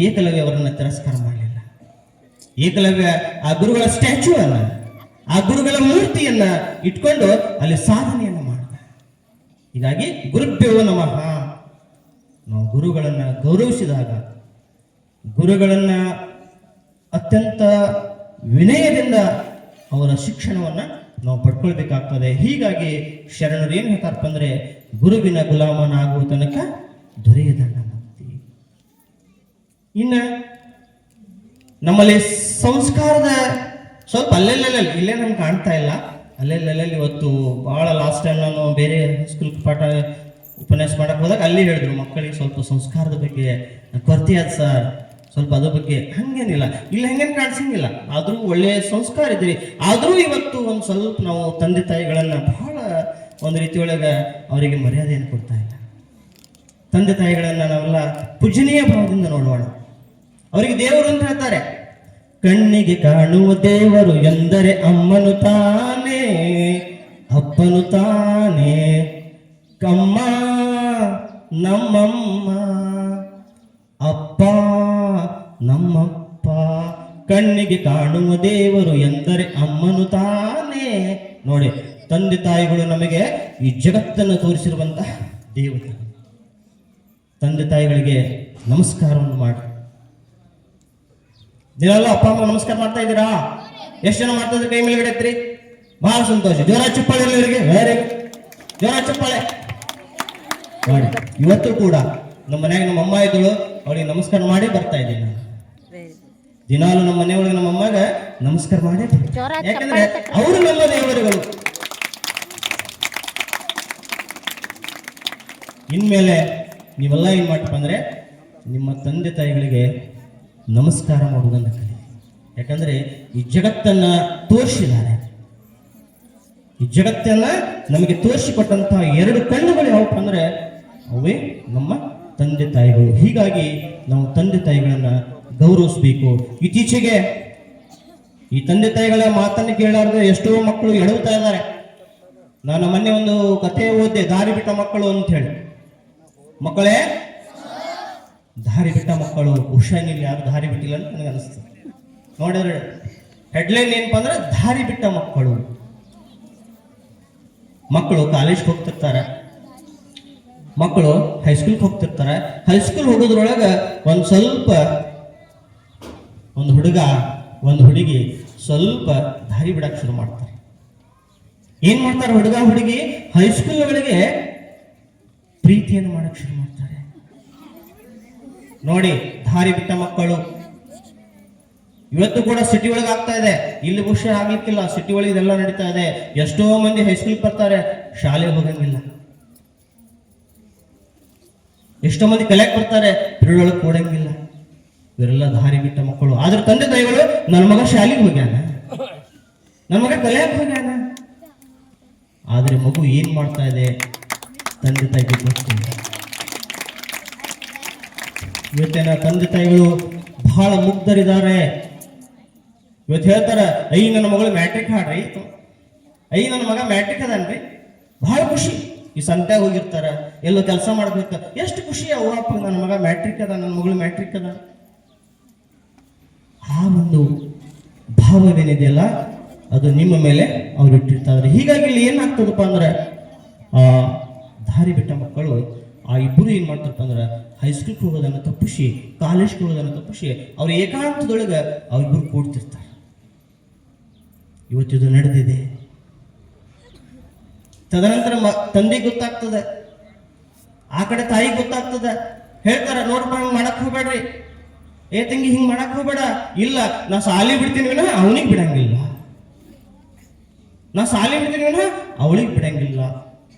ಏಕಲವ್ಯ ಅವರನ್ನ ತಿರಸ್ಕಾರ ಮಾಡಲಿಲ್ಲ. ಏಕಲವ್ಯ ಆ ಗುರುಗಳ ಸ್ಟ್ಯಾಚ್ಯೂ ಅನ್ನ, ಆ ಗುರುಗಳ ಮೂರ್ತಿಯನ್ನ ಇಟ್ಕೊಂಡು ಅಲ್ಲಿ ಸಾಧನೆಯನ್ನು ಮಾಡಿದ. ಹೀಗಾಗಿ ಗುರುಭ್ಯೋ ನಮಃ. ನಾವು ಗುರುಗಳನ್ನ ಗೌರವಿಸಿದಾಗ, ಗುರುಗಳನ್ನ ಅತ್ಯಂತ ವಿನಯದಿಂದ ಅವರ ಶಿಕ್ಷಣವನ್ನ ನಾವು ಪಡ್ಕೊಳ್ಬೇಕಾಗ್ತದೆ. ಹೀಗಾಗಿ ಶರಣರು ಏನು ಹೇಳ್ತಾರಪ್ಪ ಅಂದ್ರೆ, ಗುರುವಿನ ಗುಲಾಮನಾಗುವ ತನಕ ದೊರೆಯದಣ್ಣ ಮುಕ್ತಿ. ಇನ್ನ ನಮ್ಮಲ್ಲಿ ಸಂಸ್ಕಾರದ ಸ್ವಲ್ಪ ಅಲ್ಲೆಲ್ಲೆಲ್ಲ ಇಲ್ಲೇ ನಮ್ಗೆ ಕಾಣ್ತಾ ಇಲ್ಲ, ಅಲ್ಲೆಲ್ಲೆಲ್ಲ ಇವತ್ತು ಬಹಳ ಲಾಸ್ಟ್ ಟೈಮ್ ನಾನು ಬೇರೆ ಸ್ಕೂಲ್ ಪಾಠ ಉಪನ್ಯಾಸ ಮಾಡಕ್ಕೆ ಹೋದಾಗ ಅಲ್ಲಿ ಹೇಳಿದ್ರು, ಮಕ್ಕಳಿಗೆ ಸ್ವಲ್ಪ ಸಂಸ್ಕಾರದ ಬಗ್ಗೆ ಕೊರತೆ ಆದ ಸರ್, ಸ್ವಲ್ಪ ಅದ್ರ ಬಗ್ಗೆ. ಹಂಗೇನಿಲ್ಲ, ಇಲ್ಲಿ ಹಂಗೇನು ಕಾಣಿಸಂಗಿಲ್ಲ. ಆದರೂ ಒಳ್ಳೆಯ ಸಂಸ್ಕಾರ ಇದ್ರಿ. ಆದರೂ ಇವತ್ತು ಒಂದು ಸ್ವಲ್ಪ ನಾವು ತಂದೆ ತಾಯಿಗಳನ್ನ ಬಹಳ ಒಂದು ರೀತಿಯೊಳಗೆ ಅವರಿಗೆ ಮರ್ಯಾದೆಯನ್ನು ಕೊಡ್ತಾ ಇಲ್ಲ. ತಂದೆ ತಾಯಿಗಳನ್ನ ನಾವೆಲ್ಲ ಪೂಜನೀಯ ಭಾವದಿಂದ ನೋಡೋಣ. ಅವರಿಗೆ ದೇವರು ಅಂತ ಹೇಳ್ತಾರೆ. ಕಣ್ಣಿಗೆ ಕಾಣುವ ದೇವರು ಎಂದರೆ ಅಮ್ಮನು ತಾನೇ, ಅಪ್ಪನು ತಾನೇ, ಕಮ್ಮ ನಮ್ಮಮ್ಮ, ಅಪ್ಪ ನಮ್ಮಪ್ಪ. ಕಣ್ಣಿಗೆ ಕಾಣುವ ದೇವರು ಎಂದರೆ ಅಮ್ಮನು ತಾನೇ. ನೋಡಿ, ತಂದೆ ತಾಯಿಗಳು ನಮಗೆ ಈ ಜಗತ್ತನ್ನು ತೋರಿಸಿರುವಂತಹ ದೇವತೆ. ತಂದೆ ತಾಯಿಗಳಿಗೆ ನಮಸ್ಕಾರವನ್ನು ಮಾಡಿ. ದಿನಲ್ಲ ಅಪ್ಪ ಅಮ್ಮ ನಮಸ್ಕಾರ ಮಾಡ್ತಾ ಇದ್ದೀರಾ? ಎಷ್ಟು ಜನ ಮಾಡ್ತಾ ಇದ್ರೆ ಕೈ ಮೇಲ್ಗಡೆ ಎತ್ರಿ. ಬಹಳ ಸಂತೋಷ. ಜೋರ ಚಪ್ಪಾಳೆ ಇವರಿಗೆ. ವೆರಿ ಜೋರ ಚಪ್ಪಾಳೆ ಮಾಡಿ. ಇವತ್ತು ಕೂಡ ನಮ್ಮ ಮನೆಯಾಗ ನಮ್ಮ ಅಮ್ಮ ಇದ್ದಳು, ಅವಳಿಗೆ ನಮಸ್ಕಾರ ಮಾಡಿ ಬರ್ತಾ ಇದ್ದೀನಿ ನಾನು. ದಿನಾಲು ನಮ್ಮ ಮನೆಯೊಳಗೆ ನಮ್ಮ ಅಮ್ಮಾಗ ನಮಸ್ಕಾರ ಮಾಡಿ, ಯಾಕಂದ್ರೆ ಅವರು ನಮ್ಮ ದೇವರುಗಳು. ಇನ್ಮೇಲೆ ನೀವೆಲ್ಲ ಏನ್ ಮಾಡ್ತಪ್ಪ ಅಂದ್ರೆ, ನಿಮ್ಮ ತಂದೆ ತಾಯಿಗಳಿಗೆ ನಮಸ್ಕಾರ ಮಾಡುವುದನ್ನು ಕಲಿ. ಯಾಕಂದ್ರೆ ಈ ಜಗತ್ತನ್ನ ತೋರಿಸಿದ್ದಾರೆ. ಈ ಜಗತ್ತನ್ನ ನಮಗೆ ತೋರಿಸಿಕೊಟ್ಟಂತಹ ಎರಡು ಕಣ್ಣುಗಳು ಯಾವಪ್ಪ ಅಂದ್ರೆ ಅವೇ ನಮ್ಮ ತಂದೆ ತಾಯಿಗಳು. ಹೀಗಾಗಿ ನಾವು ತಂದೆ ತಾಯಿಗಳನ್ನ ಗೌರವಿಸಬೇಕು. ಇತ್ತೀಚೆಗೆ ಈ ತಂದೆ ತಾಯಿಗಳ ಮಾತನ್ನು ಕೇಳಾರ್ದೆ ಎಷ್ಟೋ ಮಕ್ಕಳು ಎಡವುತ್ತಾ ಇದ್ದಾರೆ. ನಾನು ಮೊನ್ನೆ ಒಂದು ಕಥೆ ಓದಿದೆ, ದಾರಿ ಬಿಟ್ಟ ಮಕ್ಕಳು ಅಂತ ಹೇಳಿ. ಮಕ್ಕಳೇ, ದಾರಿ ಬಿಟ್ಟ ಮಕ್ಕಳು ಹುಷಾರಿಲ್ಲ, ಯಾರು ದಾರಿ ಬಿಟ್ಟಿಲ್ಲ ಅಂತ ನನಗೆ ಅನಿಸ್ತದೆ. ನೋಡಿದ್ರೆ ಹೆಡ್ಲೈನ್ ಏನಪ್ಪ ಅಂದ್ರೆ ದಾರಿ ಬಿಟ್ಟ ಮಕ್ಕಳು. ಮಕ್ಕಳು ಕಾಲೇಜ್ಗೆ ಹೋಗ್ತಿರ್ತಾರೆ, ಮಕ್ಕಳು ಹೈಸ್ಕೂಲ್ಗೆ ಹೋಗ್ತಿರ್ತಾರೆ. ಹೈಸ್ಕೂಲ್ ಹೋಗೋದ್ರೊಳಗೆ ಒಂದು ಹುಡುಗ ಒಂದು ಹುಡುಗಿ ಸ್ವಲ್ಪ ದಾರಿ ಬಿಡಕ್ಕೆ ಶುರು ಮಾಡ್ತಾರೆ. ಏನ್ ಮಾಡ್ತಾರೆ? ಹುಡುಗ ಹುಡುಗಿ ಹೈಸ್ಕೂಲ್ ಒಳಗೆ ಪ್ರೀತಿಯನ್ನು ಮಾಡಕ್ ಶುರು ಮಾಡ್ತಾರೆ. ನೋಡಿ, ದಾರಿ ಬಿಟ್ಟ ಮಕ್ಕಳು. ಇವತ್ತು ಕೂಡ ಸಿಟಿ ಒಳಗೆ ಆಗ್ತಾ ಇದೆ. ಇಲ್ಲಿ ಬಹುಶಃ ಆಗ್ಲಿಕ್ಕಿಲ್ಲ, ಸಿಟಿ ಒಳಗೆ ಇದೆಲ್ಲ ನಡೀತಾ ಇದೆ. ಎಷ್ಟೋ ಮಂದಿ ಹೈಸ್ಕೂಲ್ ಬರ್ತಾರೆ, ಶಾಲೆಗೆ ಹೋಗಂಗಿಲ್ಲ. ಎಷ್ಟೋ ಮಂದಿ ಕಲಿಯಕ್ ಬರ್ತಾರೆ, ಪಿರಿಯೊಳಗೆ ಕೊಡಂಗಿಲ್ಲ. ಇವರೆಲ್ಲ ದಾರಿ ಬಿಟ್ಟ ಮಕ್ಕಳು. ಆದ್ರೆ ತಂದೆ ತಾಯಿಗಳು, ನನ್ನ ಮಗ ಶಾಲೆಗೆ ಹೋಗ್ಯಾನ, ನನ್ನ ಮಗ ಕಲಿಯಕ್ ಹೋಗ್ಯಾನ. ಆದ್ರೆ ಮಗು ಏನ್ ಮಾಡ್ತಾ ಇದೆ ತಂದೆ ತಾಯಿಗೆ ಗೊತ್ತಿಲ್ಲ. ಇವತ್ತಿನ ತಂದೆ ತಾಯಿಗಳು ಬಹಳ ಮುಗ್ಧರಿದ್ದಾರೆ. ಇವತ್ತು ಹೇಳ್ತಾರ, ಐ ನನ್ನ ಮಗಳು ಮ್ಯಾಟ್ರಿಕ್ ಹಾಡ್ರಿ, ಐ ನನ್ನ ಮಗ ಮ್ಯಾಟ್ರಿಕ್ ಅದನ್ರಿ, ಬಹಳ ಖುಷಿ. ಈ ಸಂತ್ಯಾಗ ಹೋಗಿರ್ತಾರ, ಎಲ್ಲೋ ಕೆಲಸ ಮಾಡ್ಬೇಕು, ಎಷ್ಟು ಖುಷಿ ಅವ್ವಪ್ಪ, ನನ್ನ ಮಗ ಮ್ಯಾಟ್ರಿಕ್ ಅದ, ನನ್ನ ಮಗಳು ಮ್ಯಾಟ್ರಿಕ್ ಅದ. ಆ ಒಂದು ಭಾವವೇನಿದೆಯಲ್ಲ, ಅದು ನಿಮ್ಮ ಮೇಲೆ ಅವ್ರು ಇಟ್ಟಿರ್ತಾರೆ. ಹೀಗಾಗಿ ಇಲ್ಲಿ ಏನಾಗ್ತದಪ್ಪ ಅಂದ್ರೆ, ಆ ದಾರಿ ಬಿಟ್ಟ ಮಕ್ಕಳು ಆ ಇಬ್ಬರು ಏನ್ ಮಾಡ್ತಾರಪ್ಪ ಅಂದ್ರೆ, ಹೈಸ್ಕೂಲ್ಗೆ ಹೋಗೋದನ್ನ ತಪ್ಪಿಸಿ, ಕಾಲೇಜ್ಗೆ ಹೋಗೋದನ್ನ ತಪ್ಪಿಸಿ, ಅವ್ರ ಏಕಾಂತದೊಳಗೆ ಅವ್ರಿಬ್ಬರು ಕೂಡ್ತಿರ್ತಾರೆ. ಇವತ್ತಿದು ನಡೆದಿದೆ. ತದನಂತರ ತಂದೆಗೆ ಗೊತ್ತಾಗ್ತದೆ, ಆ ಕಡೆ ತಾಯಿಗೆ ಗೊತ್ತಾಗ್ತದೆ. ಹೇಳ್ತಾರ, ನೋಡ್ಪ ಹಿಂಗ್ ಮಾಡಕ್ ಹೋಗ್ಬೇಡ್ರಿ, ಏ ತಂಗಿ ಹಿಂಗ್ ಮಾಡಕ್ ಹೋಗ್ಬೇಡ. ಇಲ್ಲ, ನಾ ಸಾಲಿ ಬಿಡ್ತೀನಿ ವಿನ ಅವನಿಗೆ ಬಿಡಂಗಿಲ್ಲ, ನಾ ಸಾಲಿ ಬಿಡ್ತೀನಿ ವಿನ ಅವಳಿಗೆ ಬಿಡಂಗಿಲ್ಲ.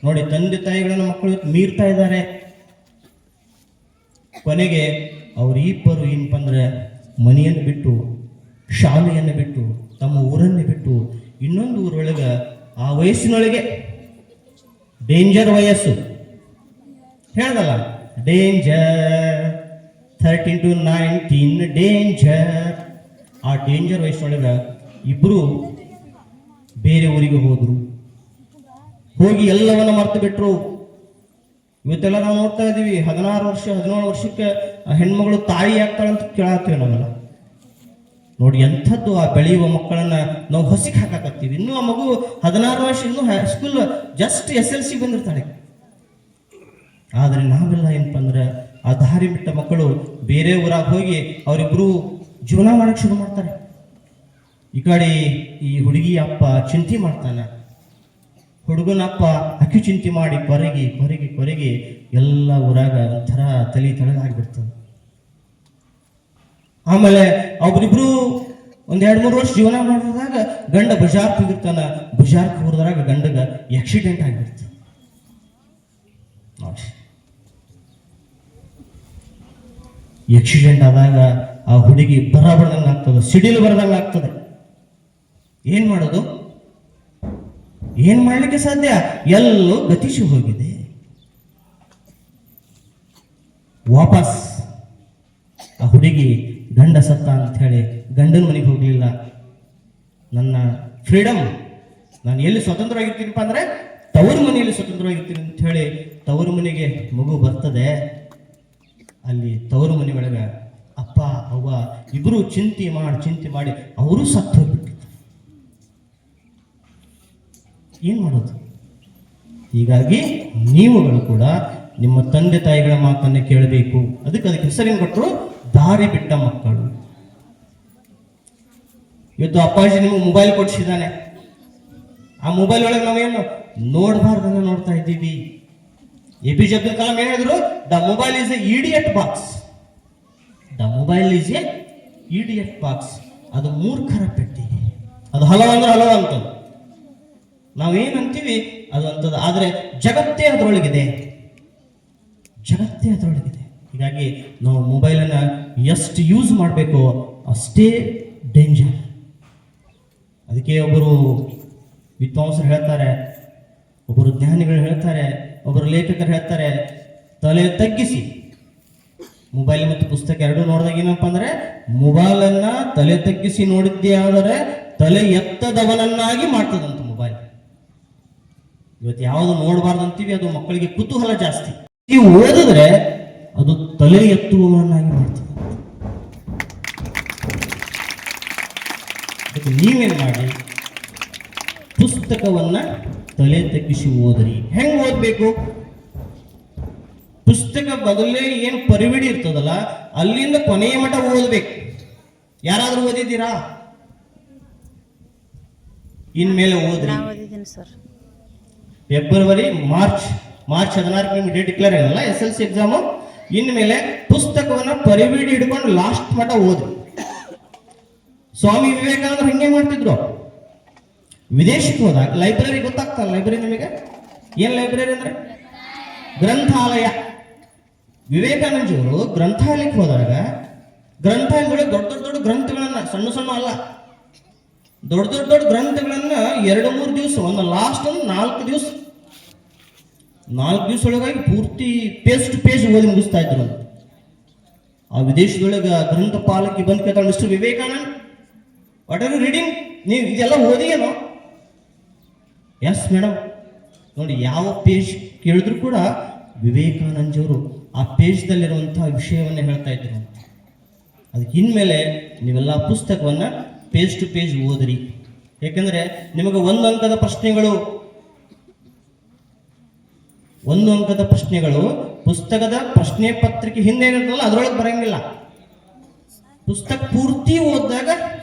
ನೋಡಿ, ತಂದೆ ತಾಯಿಗಳನ್ನ ಮಕ್ಕಳು ಮೀರ್ತಾ ಇದ್ದಾರೆ. ಕೊನೆಗೆ ಅವರಿಬ್ಬರು ಏನಪ್ಪ ಅಂದ್ರೆ, ಮನೆಯನ್ನು ಬಿಟ್ಟು, ಶಾಲೆಯನ್ನು ಬಿಟ್ಟು, ತಮ್ಮ ಊರನ್ನು ಬಿಟ್ಟು ಇನ್ನೊಂದು ಊರೊಳಗೆ, ಆ ವಯಸ್ಸಿನೊಳಗೆ ಡೇಂಜರ್ ವಯಸ್ಸು ಹೇಳ್ದಲ್ಲ, ಡೇಂಜರ್ 13 to 19 ಡೇಂಜರ್. ಆ ಡೇಂಜರ್ ವಯಸ್ಸಿನೊಳಗೆ ಇಬ್ರು ಬೇರೆ ಊರಿಗೆ ಹೋದ್ರು. ಹೋಗಿ ಎಲ್ಲವನ್ನ ಮರ್ತು ಬಿಟ್ರು. ಇವತ್ತೆಲ್ಲ ನಾವು ನೋಡ್ತಾ ಇದೀವಿ, 16 ವರ್ಷ 17 ವರ್ಷಕ್ಕೆ ಹೆಣ್ಮಗಳು ತಾಯಿ ಆಗ್ತಾಳಂತ ಕೇಳತ್ತೀವಿ ನಾವೆಲ್ಲ. ನೋಡಿ ಎಂಥದ್ದು ಆ ಬೆಳೆಯುವ ಮಕ್ಕಳನ್ನ ನಾವು ಹೊಸಿಗೆ ಹಾಕಾಕತ್ತೀವಿ. ಇನ್ನು ಆ ಮಗು 16 ವರ್ಷ, ಇನ್ನು ಹೈಸ್ಕೂಲ್ ಜಸ್ಟ್ SLC ಬಂದಿರ್ತಾಳೆ. ಆದ್ರೆ ನಾವೆಲ್ಲ ಏನಪ್ಪ ಅಂದ್ರೆ, ಆ ದಾರಿ ಬಿಟ್ಟ ಮಕ್ಕಳು ಬೇರೆ ಊರಾಗ ಹೋಗಿ ಅವರಿಬ್ರು ಜೀವನ ಮಾಡಕ್ ಶುರು ಮಾಡ್ತಾರೆ. ಈ ಕಡೆ ಈ ಹುಡುಗಿ ಅಪ್ಪ ಚಿಂತೆ ಮಾಡ್ತಾನ, ಹುಡುಗನಪ್ಪ ಅಕ್ಕಿ ಚಿಂತೆ ಮಾಡಿ ಕೊರಗಿ ಕೊರಗಿ ಕೊರಗಿ ಎಲ್ಲ ಊರಾಗ ಒಂಥರ ತಲೆ ತಳಗಾಗ್ಬಿಡ್ತದೆ. ಆಮೇಲೆ ಅವ್ರಿಬ್ರು ಒಂದ್ 2-3 ವರ್ಷ ಜೀವನ ಮಾಡಿದಾಗ ಗಂಡ ಬಜಾರ್ಕ್ ಹೋಗಿರ್ತಾನ. ಬಜಾರ್ಕ್ ಹೋದ್ರಾಗ ಗಂಡಗ ಆಕ್ಸಿಡೆಂಟ್ ಆಗಿಬಿಡ್ತು. ನೋಡಿ, ಆಕ್ಸಿಡೆಂಟ್ ಆದಾಗ ಆ ಹುಡುಗಿ ಬರಬರ್ದಂಗ ಆಗ್ತದೆ, ಸಿಡಿಲು ಬರದಂಗ ಆಗ್ತದೆ. ಏನ್ ಮಾಡೋದು? ಏನ್ ಮಾಡ್ಲಿಕ್ಕೆ ಸಾಧ್ಯ? ಎಲ್ಲೋ ಗತಿಸಿ ಹೋಗಿದೆ. ವಾಪಸ್ ಆ ಹುಡುಗಿ ಗಂಡ ಸತ್ತ ಅಂತ ಹೇಳಿ ಗಂಡನ ಮನೆಗೆ ಹೋಗ್ಲಿಲ್ಲ. ನನ್ನ ಫ್ರೀಡಮ್, ನಾನು ಎಲ್ಲಿ ಸ್ವತಂತ್ರವಾಗಿರ್ತೀನಪ್ಪ ಅಂದ್ರೆ ತವರು ಮನೆಯಲ್ಲಿ ಸ್ವತಂತ್ರವಾಗಿರ್ತೀನಿ ಅಂತ ಹೇಳಿ ತವರು ಮನೆಗೆ ಮಗು ಬರ್ತದೆ. ಅಲ್ಲಿ ತವರು ಮನೆ ಒಳಗ ಅಪ್ಪ ಅವ್ವ ಇಬ್ರು ಚಿಂತೆ ಮಾಡಿ ಅವರು ಸತ್ತು ಹೋಗ್ಬಿಟ್ಟಿದ್ರು. ಏನ್ ಮಾಡೋದು? ಹೀಗಾಗಿ ನೀವುಗಳು ಕೂಡ ನಿಮ್ಮ ತಂದೆ ತಾಯಿಗಳ ಮಾತನ್ನು ಕೇಳಬೇಕು. ಅದಕ್ಕೆ ಹೆಸರೇನು ಕೊಟ್ಟರು? ದಾರಿ ಬಿಟ್ಟ ಮಕ್ಕಳು. ಇವತ್ತು ಅಪ್ಪಾಜಿ ನಿಮಗೆ ಮೊಬೈಲ್ ಕೊಡಿಸಿದ್ದಾನೆ. ಆ ಮೊಬೈಲ್ ಒಳಗೆ ನಾವೇನು ನೋಡಬಾರ್ದನ್ನ ನೋಡ್ತಾ ಇದ್ದೀವಿ. APJ ಅಬ್ದುಲ್ ಕಲಾಂ ಏನ್ ಹೇಳಿದ್ರು? The mobile is A idiot box. The mobile is A idiot box. ಅದು ಮೂರ್ಖರ ಪೆಟ್ಟಿ. ಅದು ಹಲವ ಅಂದ್ರೆ ಹಲವ ಅಂತದ್ದು. ನಾವೇನಂತೀವಿ ಅದು ಅಂತದ್ದು. ಆದ್ರೆ ಜಗತ್ತೇ ಅದರೊಳಗಿದೆ, ಜಗತ್ತೇ ಅದರೊಳಗಿದೆ. ಹೀಗಾಗಿ ನಾವು ಮೊಬೈಲನ್ನು ಎಷ್ಟು ಯೂಸ್ ಮಾಡಬೇಕು ಅಷ್ಟೇ ಡೇಂಜರ್. ಅದಕ್ಕೆ ಒಬ್ಬರು ವಿದ್ವಾಂಸರು ಹೇಳ್ತಾರೆ, ಒಬ್ಬರು ಜ್ಞಾನಿಗಳು ಹೇಳ್ತಾರೆ, ಒಬ್ಬರು ಲೇಖಕರು ಹೇಳ್ತಾರೆ, ತಲೆ ತಗ್ಗಿಸಿ ಮೊಬೈಲ್ ಮತ್ತು ಪುಸ್ತಕ ಎರಡೂ ನೋಡಿದಾಗ ಏನಪ್ಪ ಅಂದ್ರೆ, ಮೊಬೈಲನ್ನ ತಲೆ ತಗ್ಗಿಸಿ ನೋಡಿದ್ದೇ ಆದರೆ ತಲೆ ಎತ್ತದವನನ್ನಾಗಿ ಮಾಡ್ತದಂತ ಮೊಬೈಲ್. ಇವತ್ತು ಯಾವುದು ನೋಡಬಾರ್ದು ಅಂತೀವಿ, ಅದು ಮಕ್ಕಳಿಗೆ ಕುತೂಹಲ ಜಾಸ್ತಿ. ಈ ಓದಿದ್ರೆ ಅದು ತಲೆ ಎತ್ತುವವನ್ನಾಗಿ ಮಾಡ್ತದೆ. ಅದಕ್ಕೆ ನೀವೇನ್ ಮಾಡಿ, ಪುಸ್ತಕವನ್ನ ತಲೆ ತಗ್ಗಿಸಿ ಓದ್ರಿ. ಹೆಂಗ್ ಓದ್ಬೇಕು? ಪುಸ್ತಕ ಬದಲೇ ಏನು ಪರಿವಿಡಿ ಇರ್ತದಲ್ಲ, ಅಲ್ಲಿಂದ ಕೊನೆಯ ಮಟ್ಟ ಓದ್ಬೇಕು. ಯಾರಾದ್ರೂ ಓದಿದ್ದೀರಾ? ಇನ್ಮೇಲೆ ಓದ್ರಿ. ಫೆಬ್ರವರಿ ಮಾರ್ಚ್ 16 ನಿಮ್ಗೆ ಡೇಟ್ ಡಿಕ್ಲೇರ್ ಆಗಲ್ಲ SLC ಎಕ್ಸಾಮು. ಇನ್ಮೇಲೆ ಪುಸ್ತಕವನ್ನ ಪರಿವಿಡಿ ಹಿಡ್ಕೊಂಡು ಲಾಸ್ಟ್ ಮಟ್ಟ ಓದ್ರಿ. ಸ್ವಾಮಿ ವಿವೇಕಾನಂದರು ಹಿಂಗೆ ಮಾಡ್ತಿದ್ರು. ವಿದೇಶಕ್ಕೆ ಹೋದಾಗ ಲೈಬ್ರರಿ ಗೊತ್ತಾಗ್ತಲ್ಲ, ಲೈಬ್ರರಿ ನಿಮಗೆ ಏನ್ ಲೈಬ್ರರಿ ಅಂದ್ರೆ ಗ್ರಂಥಾಲಯ. ವಿವೇಕಾನಂದರು ಗ್ರಂಥಾಲಯಕ್ಕೆ ಹೋದಾಗ ಗ್ರಂಥಾಲಯದೊಳಗೆ ದೊಡ್ಡ ದೊಡ್ಡ ಗ್ರಂಥಗಳನ್ನ, ಸಣ್ಣ ಸಣ್ಣ ಅಲ್ಲ, ದೊಡ್ಡ ದೊಡ್ಡ ಗ್ರಂಥಗಳನ್ನ 2-3 ದಿವಸ, ಒಂದು ಲಾಸ್ಟ್ ಒಂದು 4 ದಿವಸ ಒಳಗಾಗಿ ಪೂರ್ತಿ ಪೇಜ್ ಟು ಪೇಜ್ ಓದಿ ಮುಗಿಸ್ತಾ ಇದ್ರು. ಆ ವಿದೇಶದೊಳಗ ಗ್ರಂಥಪಾಲಕಿ ಬಂದು ಕೇಳ್ತಾಳೆ, mister Vivekanand, what are you reading? ನೀವು ಇದೆಲ್ಲ ಓದಿ ಏನೋ? Yes madam. ನೋಡಿ, ಯಾವ ಪೇಜ್ ಕೇಳಿದ್ರು ಕೂಡ ವಿವೇಕಾನಂದಜಿಯವರು ಆ ಪೇಜ್ದಲ್ಲಿರುವಂತಹ ವಿಷಯವನ್ನ ಹೇಳ್ತಾ ಇದ್ರು. ಅದಕ್ಕೆ ಇನ್ಮೇಲೆ ನೀವೆಲ್ಲ ಪುಸ್ತಕವನ್ನ ಪೇಜ್ ಟು ಪೇಜ್ ಓದ್ರಿ. ಯಾಕಂದ್ರೆ ನಿಮಗೆ 1 ಅಂಕದ ಪ್ರಶ್ನೆಗಳು ಪುಸ್ತಕದ ಪ್ರಶ್ನೆ ಪತ್ರಿಕೆ ಹಿಂದೆ ಏನಿರ್ತಲ್ಲ ಅದರೊಳಗೆ ಬರಂಗಿಲ್ಲ. ಪುಸ್ತಕ ಪೂರ್ತಿ ಓದಿದಾಗ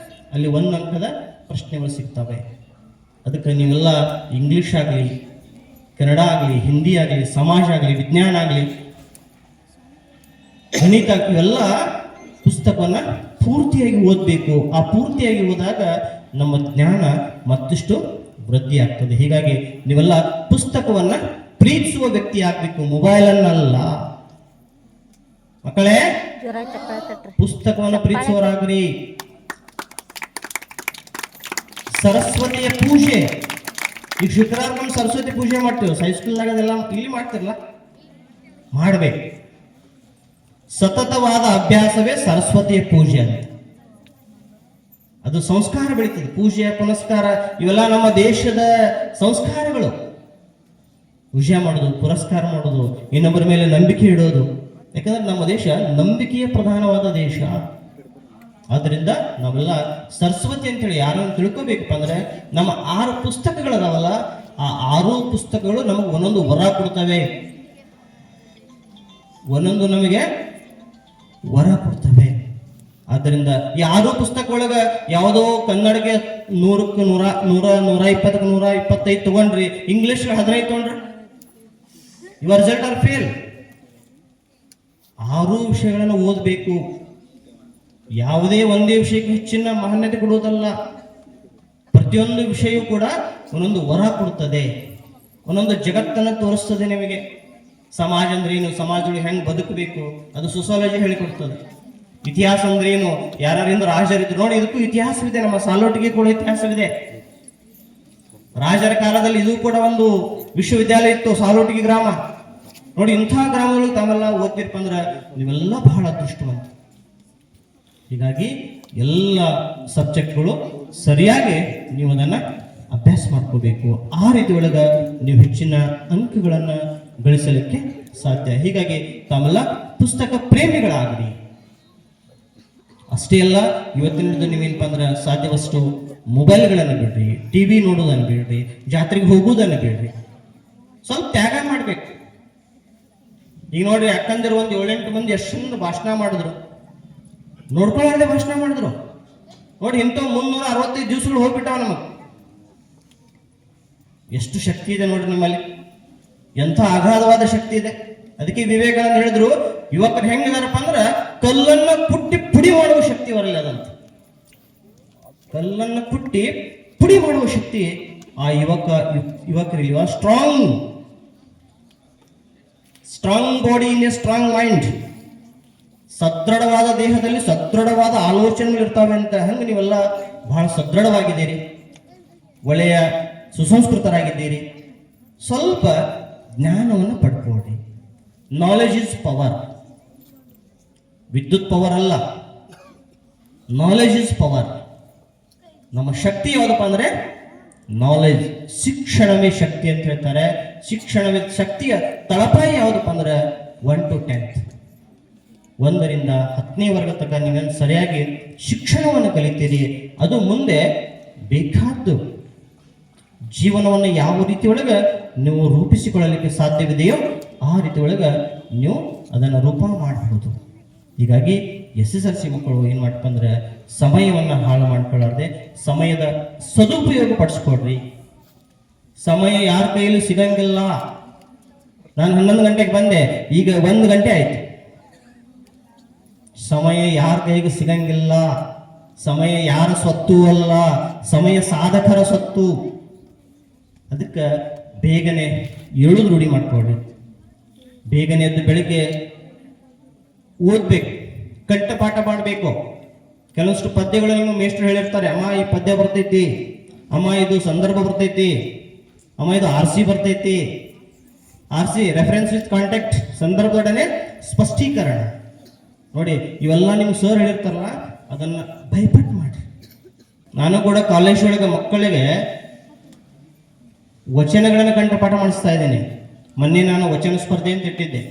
ಅಲ್ಲಿ 1 ಅಂಕದ ಪ್ರಶ್ನೆಗಳು ಸಿಗ್ತವೆ. ಅದಕ್ಕೆ ನೀವೆಲ್ಲ ಇಂಗ್ಲಿಷ್ ಆಗಲಿ, ಕನ್ನಡ ಆಗಲಿ, ಹಿಂದಿ ಆಗಲಿ, ಸಮಾಜ ಆಗಲಿ, ವಿಜ್ಞಾನ ಆಗಲಿ, ಗಣಿತ, ಇವೆಲ್ಲ ಪುಸ್ತಕವನ್ನ ಪೂರ್ತಿಯಾಗಿ ಓದಬೇಕು. ಆ ಪೂರ್ತಿಯಾಗಿ ಓದಾಗ ನಮ್ಮ ಜ್ಞಾನ ಮತ್ತಷ್ಟು ವೃದ್ಧಿ ಆಗ್ತದೆ. ಹೀಗಾಗಿ ನೀವೆಲ್ಲ ಪುಸ್ತಕವನ್ನ ಪ್ರೀತಿಸುವ ವ್ಯಕ್ತಿ ಆಗ್ಬೇಕು, ಮೊಬೈಲ್ ಅನ್ನಲ್ಲ. ಮಕ್ಕಳೇ, ಪುಸ್ತಕವನ್ನ ಪ್ರೀತಿಸುವವರಾಗ್ರಿ. ಸರಸ್ವತಿಯ ಪೂಜೆ, ಈಗ ಶುಕ್ರವಾರ ನಮ್ಮ ಸರಸ್ವತಿ ಪೂಜೆ ಮಾಡ್ತೇವೆ, ಹೈಸ್ಕೂಲ್ನಾಗ ಅದೆಲ್ಲ ಇಲ್ಲಿ ಮಾಡ್ತಿರಲ್ಲ, ಮಾಡ್ಬೇಕು. ಸತತವಾದ ಅಭ್ಯಾಸವೇ ಸರಸ್ವತಿಯ ಪೂಜೆ ಅಂತ. ಅದು ಸಂಸ್ಕಾರ ಬೆಳೀತದೆ. ಪೂಜೆ, ಪುನಸ್ಕಾರ ಇವೆಲ್ಲ ನಮ್ಮ ದೇಶದ ಸಂಸ್ಕಾರಗಳು. ಪೂಜೆ ಮಾಡೋದು, ಪುರಸ್ಕಾರ ಮಾಡೋದು, ಇನ್ನೊಬ್ಬರ ಮೇಲೆ ನಂಬಿಕೆ ಇಡೋದು. ಯಾಕಂದ್ರೆ ನಮ್ಮ ದೇಶ ನಂಬಿಕೆಯ ಪ್ರಧಾನವಾದ ದೇಶ. ಆದ್ರಿಂದ ನಾವೆಲ್ಲ ಸರಸ್ವತಿ ಅಂತೇಳಿ ಯಾರನ್ನು ತಿಳ್ಕೋಬೇಕಪ್ಪ ಅಂದ್ರೆ, ನಮ್ಮ 6 ಪುಸ್ತಕಗಳದಾವಲ್ಲ, ಆ 6 ಪುಸ್ತಕಗಳು ನಮಗೆ ಒಂದೊಂದು ವರ ಕೊಡ್ತವೆ. ಒಂದೊಂದು ನಮಗೆ ವರ ಕೊಡ್ತವೆ. ಆದ್ದರಿಂದ ಈ 6 ಪುಸ್ತಕ ಒಳಗ ಯಾವುದೋ ಕನ್ನಡಕ್ಕೆ 100ಕ್ಕೆ 100, 120ಕ್ಕೆ 125 ತಗೊಂಡ್ರಿ, ಇಂಗ್ಲಿಷ್ 15 ತಗೊಂಡ್ರಿ, ಯುವರ್ ರಿಸಲ್ಟ್ ಆರ್ ಫೇಲ್. 6 ವಿಷಯಗಳನ್ನು ಓದಬೇಕು. ಯಾವುದೇ ಒಂದೇ ವಿಷಯಕ್ಕೆ ಹೆಚ್ಚಿನ ಮಾನ್ಯತೆ ಕೊಡುವುದಲ್ಲ. ಪ್ರತಿಯೊಂದು ವಿಷಯವೂ ಕೂಡ ಒಂದೊಂದು ವರ ಕೊಡುತ್ತದೆ, ಒಂದೊಂದು ಜಗತ್ತನ್ನು ತೋರಿಸ್ತದೆ ನಿಮಗೆ. ಸಮಾಜ ಅಂದ್ರೆ ಏನು, ಸಮಾಜದೊಳಗೆ ಹೆಂಗೆ ಬದುಕಬೇಕು, ಅದು ಸೋಸಿಯಾಲಜಿ ಹೇಳಿಕೊಡ್ತದೆ. ಇತಿಹಾಸ ಅಂದ್ರೆ ಏನು, ಯಾರಿಂದ ರಾಜರಿದ್ರು ನೋಡಿ, ಇದಕ್ಕೂ ಇತಿಹಾಸವಿದೆ. ನಮ್ಮ ಸಾಲೋಟಿಗೆ ಕೂಡ ಇತಿಹಾಸವಿದೆ. ರಾಜರ ಕಾಲದಲ್ಲಿ ಇದು ಕೂಡ ಒಂದು ವಿಶ್ವವಿದ್ಯಾಲಯ ಇತ್ತು, ಸಾಲೋಟಿಗೆ ಗ್ರಾಮ. ನೋಡಿ, ಇಂಥ ಗ್ರಾಮಗಳು ತಾವೆಲ್ಲ ಓದ್ತಿರ್ಪ ಅಂದ್ರೆ ನೀವೆಲ್ಲ ಬಹಳ ಅದೃಷ್ಟವಂತ. ಹೀಗಾಗಿ ಎಲ್ಲ ಸಬ್ಜೆಕ್ಟ್ಗಳು ಸರಿಯಾಗಿ ನೀವು ಅದನ್ನ ಅಭ್ಯಾಸ ಮಾಡ್ಕೋಬೇಕು. ಆ ರೀತಿ ಒಳಗ ನೀವು ಹೆಚ್ಚಿನ ಅಂಕಗಳನ್ನ ಗಳಿಸಲಿಕ್ಕೆ ಸಾಧ್ಯ. ಹೀಗಾಗಿ ತಾವೆಲ್ಲ ಪುಸ್ತಕ ಪ್ರೇಮಿಗಳಾಗ್ರಿ. ಅಷ್ಟೇ ಅಲ್ಲ, ಇವತ್ತಿನ ನೀವೇನಪ್ಪ ಅಂದ್ರೆ ಸಾಧ್ಯವಷ್ಟು ಮೊಬೈಲ್ಗಳನ್ನು ಬಿಡ್ರಿ, ಟಿವಿ ನೋಡೋದನ್ನು ಬಿಡ್ರಿ, ಜಾತ್ರೆಗೆ ಹೋಗೋದನ್ನು ಬಿಡ್ರಿ. ಸ್ವಲ್ಪ ತ್ಯಾಗ ಮಾಡ್ಬೇಕು. ಈಗ ನೋಡ್ರಿ, ಅಕ್ಕಂದಿರು ಒಂದು 7-8 ಮಂದಿ ಎಷ್ಟು ಭಾಷಣ ಮಾಡಿದ್ರು, ನೋಡ್ಕೊಳ್ಳಾರ್ದೆ ಭಾಷಣ ಮಾಡಿದ್ರು. ನೋಡಿ, ಇಂಥ 365 ದಿವಸಗಳು ಹೋಗ್ಬಿಟ್ಟಾವ ನಮಗೆ. ಎಷ್ಟು ಶಕ್ತಿ ಇದೆ ನೋಡ್ರಿ ನಿಮ್ಮಲ್ಲಿ, ಎಂಥ ಅಗಾಧವಾದ ಶಕ್ತಿ ಇದೆ. ಅದಕ್ಕೆ ವಿವೇಕಾನಂದ ಹೇಳಿದ್ರು, ಯುವಕರು ಹೆಂಗಿದಾರಪ್ಪ ಅಂದ್ರೆ ಕಲ್ಲನ್ನ ಕುಟ್ಟಿ ಪುಡಿ ಮಾಡುವ ಶಕ್ತಿ ಬರಲ್ಲ ಅದಂತ. ಕಲ್ಲನ್ನ ಕುಟ್ಟಿ ಪುಡಿ ಮಾಡುವ ಶಕ್ತಿ ಆ ಯುವಕರಿಲ್ವ. Strong body in a strong mind. ಸದೃಢವಾದ ದೇಹದಲ್ಲಿ ಸದೃಢವಾದ ಆಲೋಚನೆಗಳು ಇರ್ತಾವೆ ಅಂತ. ಹಂಗೆ ನೀವೆಲ್ಲ ಬಹಳ ಸದೃಢವಾಗಿದ್ದೀರಿ. ಒಳ್ಳೆಯ ಸುಸಂಸ್ಕೃತರಾಗಿದ್ದೀರಿ. ಸ್ವಲ್ಪ ಜ್ಞಾನವನ್ನು ಪಡ್ಕೊಳ್ಳಿ. Knowledge is power. ವಿದ್ಯುತ್ ಪವರ್ ಅಲ್ಲ, ನಾಲೆಜ್ ಇಸ್ ಪವರ್. ನಮ್ಮ ಶಕ್ತಿ ಯಾವುದಪ್ಪ ಅಂದರೆ ನಾಲೆಜ್. ಶಿಕ್ಷಣವೇ ಶಕ್ತಿ ಅಂತ ಹೇಳ್ತಾರೆ. ಶಿಕ್ಷಣವೇ ಶಕ್ತಿಯ ತಳಪಾಯಿ ಯಾವುದಪ್ಪ ಅಂದ್ರೆ 1 to 10th, 1ರಿಂದ 10ನೇ ವರ್ಗ ತನಕ ನೀವೇನು ಸರಿಯಾಗಿ ಶಿಕ್ಷಣವನ್ನು ಕಲಿತೀರಿ, ಅದು ಮುಂದೆ ಬೇಕಾದ್ದು ಜೀವನವನ್ನು ಯಾವ ರೀತಿ ಒಳಗೆ ನೀವು ರೂಪಿಸಿಕೊಳ್ಳಲಿಕ್ಕೆ ಸಾಧ್ಯವಿದೆಯೋ ಆ ರೀತಿ ಒಳಗೆ ನೀವು ಅದನ್ನು ರೂಪ ಮಾಡಬಹುದು. ಹೀಗಾಗಿ SSLC ಮಕ್ಕಳು ಏನು ಮಾಡ್ತಪ್ಪ ಅಂದ್ರೆ ಸಮಯವನ್ನು ಹಾಳು ಮಾಡ್ಕೊಳ್ಳಾರ್ದೆ ಸಮಯದ ಸದುಪಯೋಗ ಪಡಿಸ್ಕೊಡ್ರಿ. ಸಮಯ ಯಾರ ಕೈಯಲ್ಲಿ ಸಿಗಂಗಿಲ್ಲ. ನಾನು 11 ಗಂಟೆಗೆ ಬಂದೆ, ಈಗ 1 ಗಂಟೆ ಆಯ್ತು. ಸಮಯ ಯಾರ ಕೈಗೆ ಸಿಗಂಗಿಲ್ಲ. ಸಮಯ ಯಾರ ಸ್ವತ್ತು ಅಲ್ಲ, ಸಮಯ ಸಾಧಕರ ಸ್ವತ್ತು. ಅದಕ್ಕೆ ಬೇಗನೆ ಏಳು ರೂಢಿ ಮಾಡ್ಕೊಳ್ರಿ. ಬೇಗನೆ ಎದ್ದು ಬೆಳಿಗ್ಗೆ ಓದ್ಬೇಕು, ಕಂಠಪಾಠ ಮಾಡಬೇಕು. ಕೆಲವಷ್ಟು ಪದ್ಯಗಳು ನಿಮ್ಮ ಮೇಷ್ಟ್ರು ಹೇಳಿರ್ತಾರೆ, ಅಮ್ಮ ಈ ಪದ್ಯ ಬರ್ತೈತಿ, ಅಮ್ಮ ಇದು ಸಂದರ್ಭ ಬರ್ತೈತಿ, ಅಮ್ಮ ಇದು RC ಬರ್ತೈತಿ. RC ರೆಫರೆನ್ಸ್ ವಿತ್ ಕಾಂಟ್ಯಾಕ್ಟ್, ಸಂದರ್ಭದೊಡನೆ ಸ್ಪಷ್ಟೀಕರಣ. ನೋಡಿ ಇವೆಲ್ಲ ನಿಮ್ಮ ಸರ್ ಹೇಳಿರ್ತಾರಲ್ಲ, ಅದನ್ನ ಭಯಪಟ್ಟು ಮಾಡಿ. ನಾನು ಕೂಡ ಕಾಲೇಜ್ ಒಳಗೆ ಮಕ್ಕಳಿಗೆ ವಚನಗಳನ್ನು ಕಂಠಪಾಠ ಮಾಡಿಸ್ತಾ ಇದ್ದೇನೆ. ಮೊನ್ನೆ ನಾನು ವಚನ ಸ್ಪರ್ಧೆ ಅಂತ ಇಟ್ಟಿದ್ದೆ.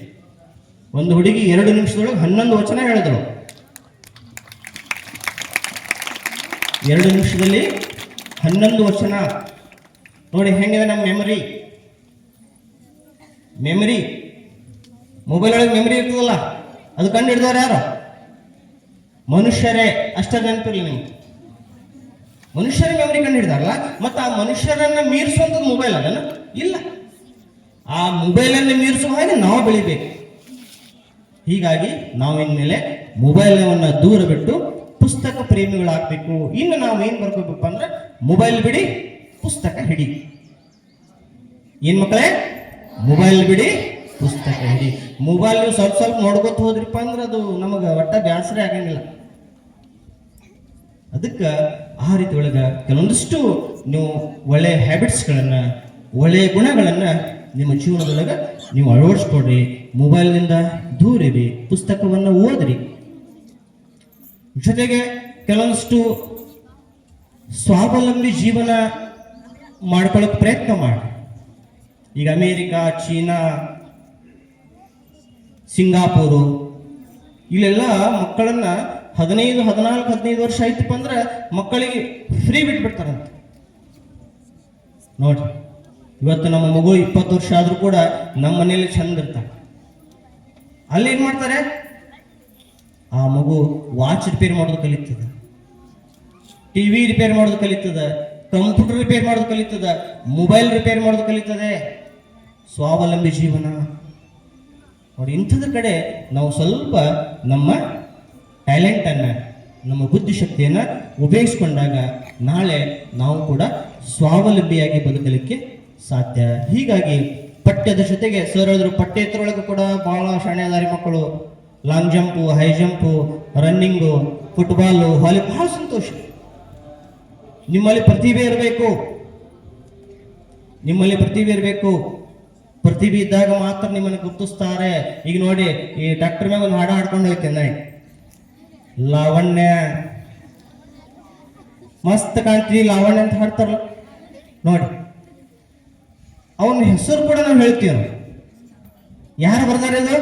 ಒಂದು ಹುಡುಗಿ 2 ನಿಮಿಷದೊಳಗೆ 11 ವಚನ ಹೇಳಿದಳು. 2 ನಿಮಿಷದಲ್ಲಿ 11 ವಚನ. ನೋಡಿ ಹೆಂಗಿದೆ ನಮ್ಮ ಮೆಮರಿ. ಮೊಬೈಲ್ ಒಳಗೆ ಮೆಮರಿ ಇರ್ತದಲ್ಲ, ಅದು ಕಂಡು ಹಿಡಿದವ್ರು ಯಾರು? ಮನುಷ್ಯರೇ. ಅಷ್ಟೇ ನೆನಪಿರಲಿ ನಿಮ್ಗೆ. ಮನುಷ್ಯರೇ ಮೆಮರಿ ಕಂಡು ಹಿಡಿದಾರಲ್ಲ, ಮತ್ತು ಆ ಮನುಷ್ಯರನ್ನ ಮೀರಿಸುವಂಥದ್ದು ಮೊಬೈಲ್ ಅದನ್ನ ಇಲ್ಲ. ಆ ಮೊಬೈಲನ್ನು ಮೀರಿಸುವ ಹಾಗೆ ನಾವು ಬೆಳಿಬೇಕು. ಹೀಗಾಗಿ ನಾವು ಇನ್ಮೇಲೆ ಮೊಬೈಲನ್ನು ದೂರ ಬಿಟ್ಟು ಪುಸ್ತಕ ಪ್ರೇಮಿಗಳಾಗಬೇಕು. ಇನ್ನು ನಾವು ಏನು ಬರ್ಕೋಬೇಕಪ್ಪ ಅಂದ್ರೆ ಮೊಬೈಲ್ ಬಿಡಿ, ಪುಸ್ತಕ ಹಿಡಿ. ಏನ್ ಮಕ್ಕಳೇ? ಮೊಬೈಲ್ ಬಿಡಿ, ಪುಸ್ತಕ ಹಿಡಿ. ಮೊಬೈಲ್ ನೀವು ಸ್ವಲ್ಪ ನೋಡ್ಕೊತ ಹೋದ್ರಿಪ್ಪ ಅಂದ್ರೆ ಅದು ನಮಗೆ ಒಟ್ಟ ಬ್ಯಾಸರೇ ಆಗಂಗಿಲ್ಲ. ಅದಕ್ಕೆ ಆ ರೀತಿ ಒಳಗೆ ಕೆಲವೊಂದಿಷ್ಟು ನೀವು ಒಳ್ಳೆಯ ಹ್ಯಾಬಿಟ್ಸ್ಗಳನ್ನು, ಒಳ್ಳೆಯ ಗುಣಗಳನ್ನು ನಿಮ್ಮ ಜೀವನದೊಳಗೆ ನೀವು ಅಳವಡಿಸ್ಕೊಡ್ರಿ. ಮೊಬೈಲ್ನಿಂದ ದೂರಿರಿ, ಪುಸ್ತಕವನ್ನು ಓದ್ರಿ. ಜೊತೆಗೆ ಕೆಲವೊಂದಿಷ್ಟು ಸ್ವಾವಲಂಬಿ ಜೀವನ ಮಾಡ್ಕೊಳ್ಳೋಕೆ ಪ್ರಯತ್ನ ಮಾಡಿ. ಈಗ ಅಮೇರಿಕಾ, ಚೀನಾ, ಸಿಂಗಾಪುರು ಇಲ್ಲೆಲ್ಲ ಮಕ್ಕಳನ್ನ 15, 14, 15 ವರ್ಷ ಆಯ್ತಪ್ಪ ಅಂದ್ರೆ ಮಕ್ಕಳಿಗೆ ಫ್ರೀ ಬಿಟ್ಬಿಡ್ತಾರಂತ. ನೋಡ್ರಿ, ಇವತ್ತು ನಮ್ಮ ಮಗು 20 ವರ್ಷ ಆದ್ರೂ ಕೂಡ ನಮ್ಮ ಮನೇಲಿ ಚಂದ ಇರ್ತಾಳೆ. ಅಲ್ಲಿ ಏನ್ ಮಾಡ್ತಾರೆ, ಆ ಮಗು ವಾಚ್ ರಿಪೇರ್ ಮಾಡೋದು ಕಲಿತದ, TV ರಿಪೇರ್ ಮಾಡೋದು ಕಲಿತದ, ಕಂಪ್ಯೂಟರ್ ರಿಪೇರ್ ಮಾಡೋದು ಕಲಿತದ, ಮೊಬೈಲ್ ರಿಪೇರ್ ಮಾಡೋದು ಕಲಿತದೆ. ಸ್ವಾವಲಂಬಿ ಜೀವನ ನೋಡಿ. ಇಂಥದ್ರ ಕಡೆ ನಾವು ಸ್ವಲ್ಪ ನಮ್ಮ ಟ್ಯಾಲೆಂಟನ್ನು, ನಮ್ಮ ಬುದ್ಧಿಶಕ್ತಿಯನ್ನು ಉಪಯೋಗಿಸ್ಕೊಂಡಾಗ ನಾಳೆ ನಾವು ಕೂಡ ಸ್ವಾವಲಂಬಿಯಾಗಿ ಬದುಕಲಿಕ್ಕೆ ಸಾಧ್ಯ. ಹೀಗಾಗಿ ಪಠ್ಯದ ಜೊತೆಗೆ ಸರ್ ಹೇಳಿದ್ರು, ಪಠ್ಯೇತರೊಳಗೆ ಕೂಡ ಬಹಳ ಶಾಣೆದಾರಿ ಮಕ್ಕಳು. Long jump, high jump, running, football, volley, ಬಹಳ ಸಂತೋಷ. ನಿಮ್ಮಲ್ಲಿ ಪ್ರತಿಭೆ ಇರಬೇಕು. ಪ್ರತಿಭೆ ಇದ್ದಾಗ ಮಾತ್ರ ನಿಮ್ಮನ್ನು ಗುರುತಿಸ್ತಾರೆ. ಈಗ ನೋಡಿ, ಈ ಡಾಕ್ಟರ್ ಮ್ಯಾಗ ಒಂದು ಹಾಡು ಹಾಡ್ಕೊಂಡು ಹೋಗ್ತೇನೆ, ಲಾವಣ್ಯ ಮಸ್ತ್ ಕಾಣ್ತೀವಿ ಲಾವಣ್ಯ ಅಂತ ಹಾಡ್ತಾರಲ್ಲ ನೋಡಿ. ಅವನ ಹೆಸರು ಕೂಡ ನಾವು ಹೇಳ್ತೀವಿ. ಯಾರು ಬರ್ದಾರ ಇದು?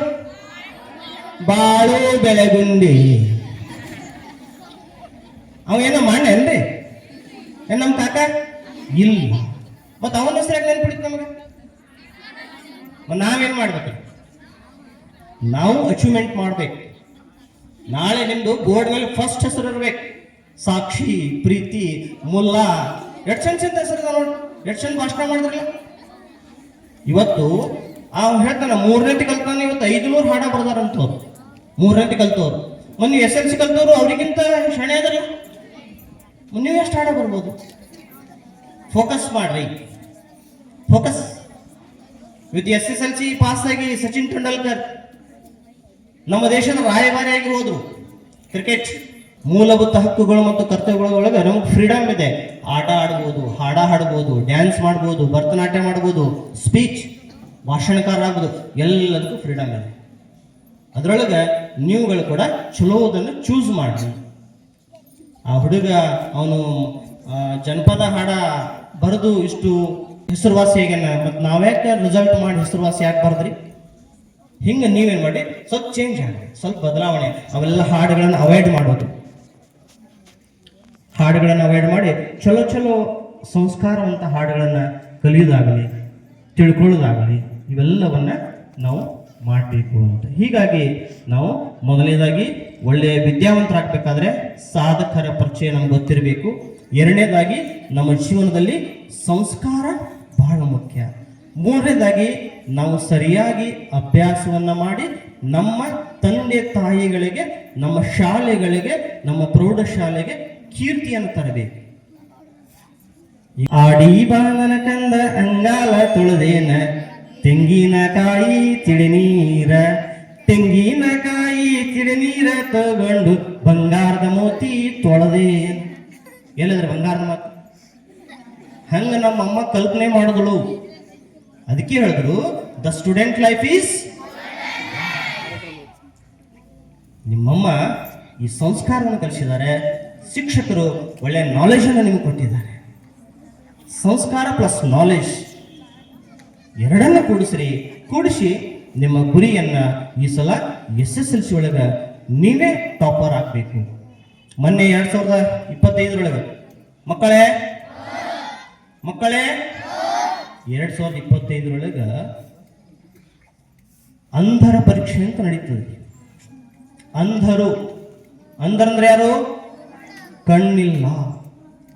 ಬಾಳು ಬೆಳಗುಂಡಿ. ಅವ ಏನೋ ಮಾಡೇನ್ರಿ? ಏನ್ ನಮ್ಮ ಕಾಕ ಇಲ್ಲ. ಮತ್ತ ಅವನ ಹೆಸರು ಯಾಕೆ ನೆನ್ಪಿಡಿತು ನಮಗೆ? ನಾವೇನ್ ಮಾಡ್ಬೇಕು? ನಾವು ಅಚೀವ್ಮೆಂಟ್ ಮಾಡ್ಬೇಕು. ನಾಳೆ ನಿಮ್ದು ಬೋರ್ಡ್ ಮೇಲೆ ಫಸ್ಟ್ ಹೆಸರು ಇರ್ಬೇಕು. ಸಾಕ್ಷಿ, ಪ್ರೀತಿ, ಮುಲ್ಲಾ, ಎಷ್ಟು ಚಂದ ಹೆಸರು ನೋಡಿ. ಎಷ್ಟು ಚಂದ ಭಾಷಣ ಮಾಡಿದ್ರಲ್ಲ. ಇವತ್ತು ಹೇಳ್ತಾನ 3ನೇ ಕಲ್ತಾನೆ, ಇವತ್ತು 500 ಹಾಡ ಬರ್ದಾರಂತವ್ರು. 3ನೇ ಕಲ್ತವ್ರು. ಮೊನ್ನೆ SSLC ಕಲ್ತವ್ರು ಅವ್ರಿಗಿಂತ ಶಣೆ ಅದಲ್ಲ. ನೀವು ಎಷ್ಟು ಹಾಡ ಬರ್ಬೋದು? ಫೋಕಸ್ ಮಾಡ್ರಿ, ಫೋಕಸ್. ವಿತ್ SSLC ಪಾಸ್ ಆಗಿ ಸಚಿನ್ ತೆಂಡೂಲ್ಕರ್ ನಮ್ಮ ದೇಶದ ರಾಯಭಾರಿಯಾಗಿ ಹೋದ್ರು. ಕ್ರಿಕೆಟ್ ಮೂಲಭೂತ ಹಕ್ಕುಗಳು ಮತ್ತು ಕರ್ತವ್ಯಗಳೊಳಗೆ ನಮಗೆ ಫ್ರೀಡಮ್ ಇದೆ. ಆಟ ಆಡ್ಬೋದು, ಹಾಡ ಹಾಡ್ಬೋದು, ಡ್ಯಾನ್ಸ್ ಮಾಡ್ಬೋದು, ಭರತನಾಟ್ಯ ಮಾಡ್ಬೋದು, ಸ್ಪೀಚ್ ಭಾಷಣಕಾರ ಆಗ್ಬೋದು, ಎಲ್ಲದಕ್ಕೂ ಫ್ರೀಡಮ್ ಇದೆ. ಅದರೊಳಗೆ ನೀವುಗಳು ಕೂಡ ಚಲೋದನ್ನು ಚೂಸ್ ಮಾಡಿ. ಆ ಹುಡುಗ ಅವನು ಜನಪದ ಹಾಡ ಬರೆದು ಇಷ್ಟು ಹೆಸರುವಾಸಿ ಆಗ್ಯಾನ, ಮತ್ತು ನಾವ್ಯಾಕೆ ರಿಸಲ್ಟ್ ಮಾಡಿ ಹೆಸರುವಾಸಿ ಯಾಕೆ ಬರದ್ರಿ? ಹಿಂಗೆ ನೀವೇನು ಮಾಡಿ ಸ್ವಲ್ಪ ಚೇಂಜ್ ಆಗಿ, ಸ್ವಲ್ಪ ಬದಲಾವಣೆ, ಅವೆಲ್ಲ ಹಾಡುಗಳನ್ನು ಅವಾಯ್ಡ್ ಮಾಡೋದು. ಹಾಡುಗಳನ್ನು ಅವಾಯ್ಡ್ ಮಾಡಿ ಚಲೋ ಚಲೋ ಸಂಸ್ಕಾರವಂತ ಹಾಡುಗಳನ್ನು ಕಲಿಯೋದಾಗಲಿ, ತಿಳ್ಕೊಳ್ಳೋದಾಗಲಿ, ಇವೆಲ್ಲವನ್ನ ನಾವು ಮಾಡಬೇಕು ಅಂತ. ಹೀಗಾಗಿ ನಾವು ಮೊದಲನೇದಾಗಿ ಒಳ್ಳೆಯ ವಿದ್ಯಾವಂತರಾಗಬೇಕಾದ್ರೆ ಸಾಧಕರ ಪರಿಚಯ ನಮ್ಗೆ ಗೊತ್ತಿರಬೇಕು. ಎರಡನೇದಾಗಿ ನಮ್ಮ ಜೀವನದಲ್ಲಿ ಸಂಸ್ಕಾರ ಬಹಳ ಮುಖ್ಯ. ಮೂರನೇದಾಗಿ ನಾವು ಸರಿಯಾಗಿ ಅಭ್ಯಾಸವನ್ನ ಮಾಡಿ ನಮ್ಮ ತಂದೆ ತಾಯಿಗಳಿಗೆ, ನಮ್ಮ ಶಾಲೆಗಳಿಗೆ, ನಮ್ಮ ಪ್ರೌಢಶಾಲೆಗೆ ಕೀರ್ತಿಯನ್ನು ತರಬೇಕು. ಆಡಿ ಬಾನನ ಕಂದ ಅಂಗಾಲ ತುಳದೇನ, ತೆಂಗಿನಕಾಯಿ ತಿಳಿ ನೀರ ತಗೊಂಡು ಬಂಗಾರದ ಮೋತಿ ತೊಳೆದೇನ. ಹೇಳಿದ್ರೆ ಬಂಗಾರದ ಮಾತು ಹಂಗ ನಮ್ಮಮ್ಮ ಕಲ್ಪನೆ ಮಾಡಿದಳು. ಅದಕ್ಕೆ ಹೇಳಿದ್ರು ದ ಸ್ಟೂಡೆಂಟ್ ಲೈಫ್ ಈಸ್. ನಿಮ್ಮಮ್ಮ ಈ ಸಂಸ್ಕಾರವನ್ನು ಕಲಿಸಿದ್ದಾರೆ, ಶಿಕ್ಷಕರು ಒಳ್ಳೆಯ ನಾಲೆಜ್ ಅನ್ನು ನಿಮಗೆ ಕೊಟ್ಟಿದ್ದಾರೆ. ಸಂಸ್ಕಾರ ಪ್ಲಸ್ ನಾಲೆಜ್ ಎರಡನ್ನ ಕೂಡಿಸಿ ನಿಮ್ಮ ಗುರಿಯನ್ನ ಈ ಸಲ SSLC ಒಳಗೆ ನೀವೇ ಟಾಪರ್ ಆಗಬೇಕು. ಮೊನ್ನೆ 2025 ಮಕ್ಕಳೇ 2025 ಅಂಧರ ಪರೀಕ್ಷೆ ಅಂತ ನಡೀತದೆ. ಅಂಧರಂದ್ರೆ ಯಾರು? ಕಣ್ಣಿಲ್ಲ.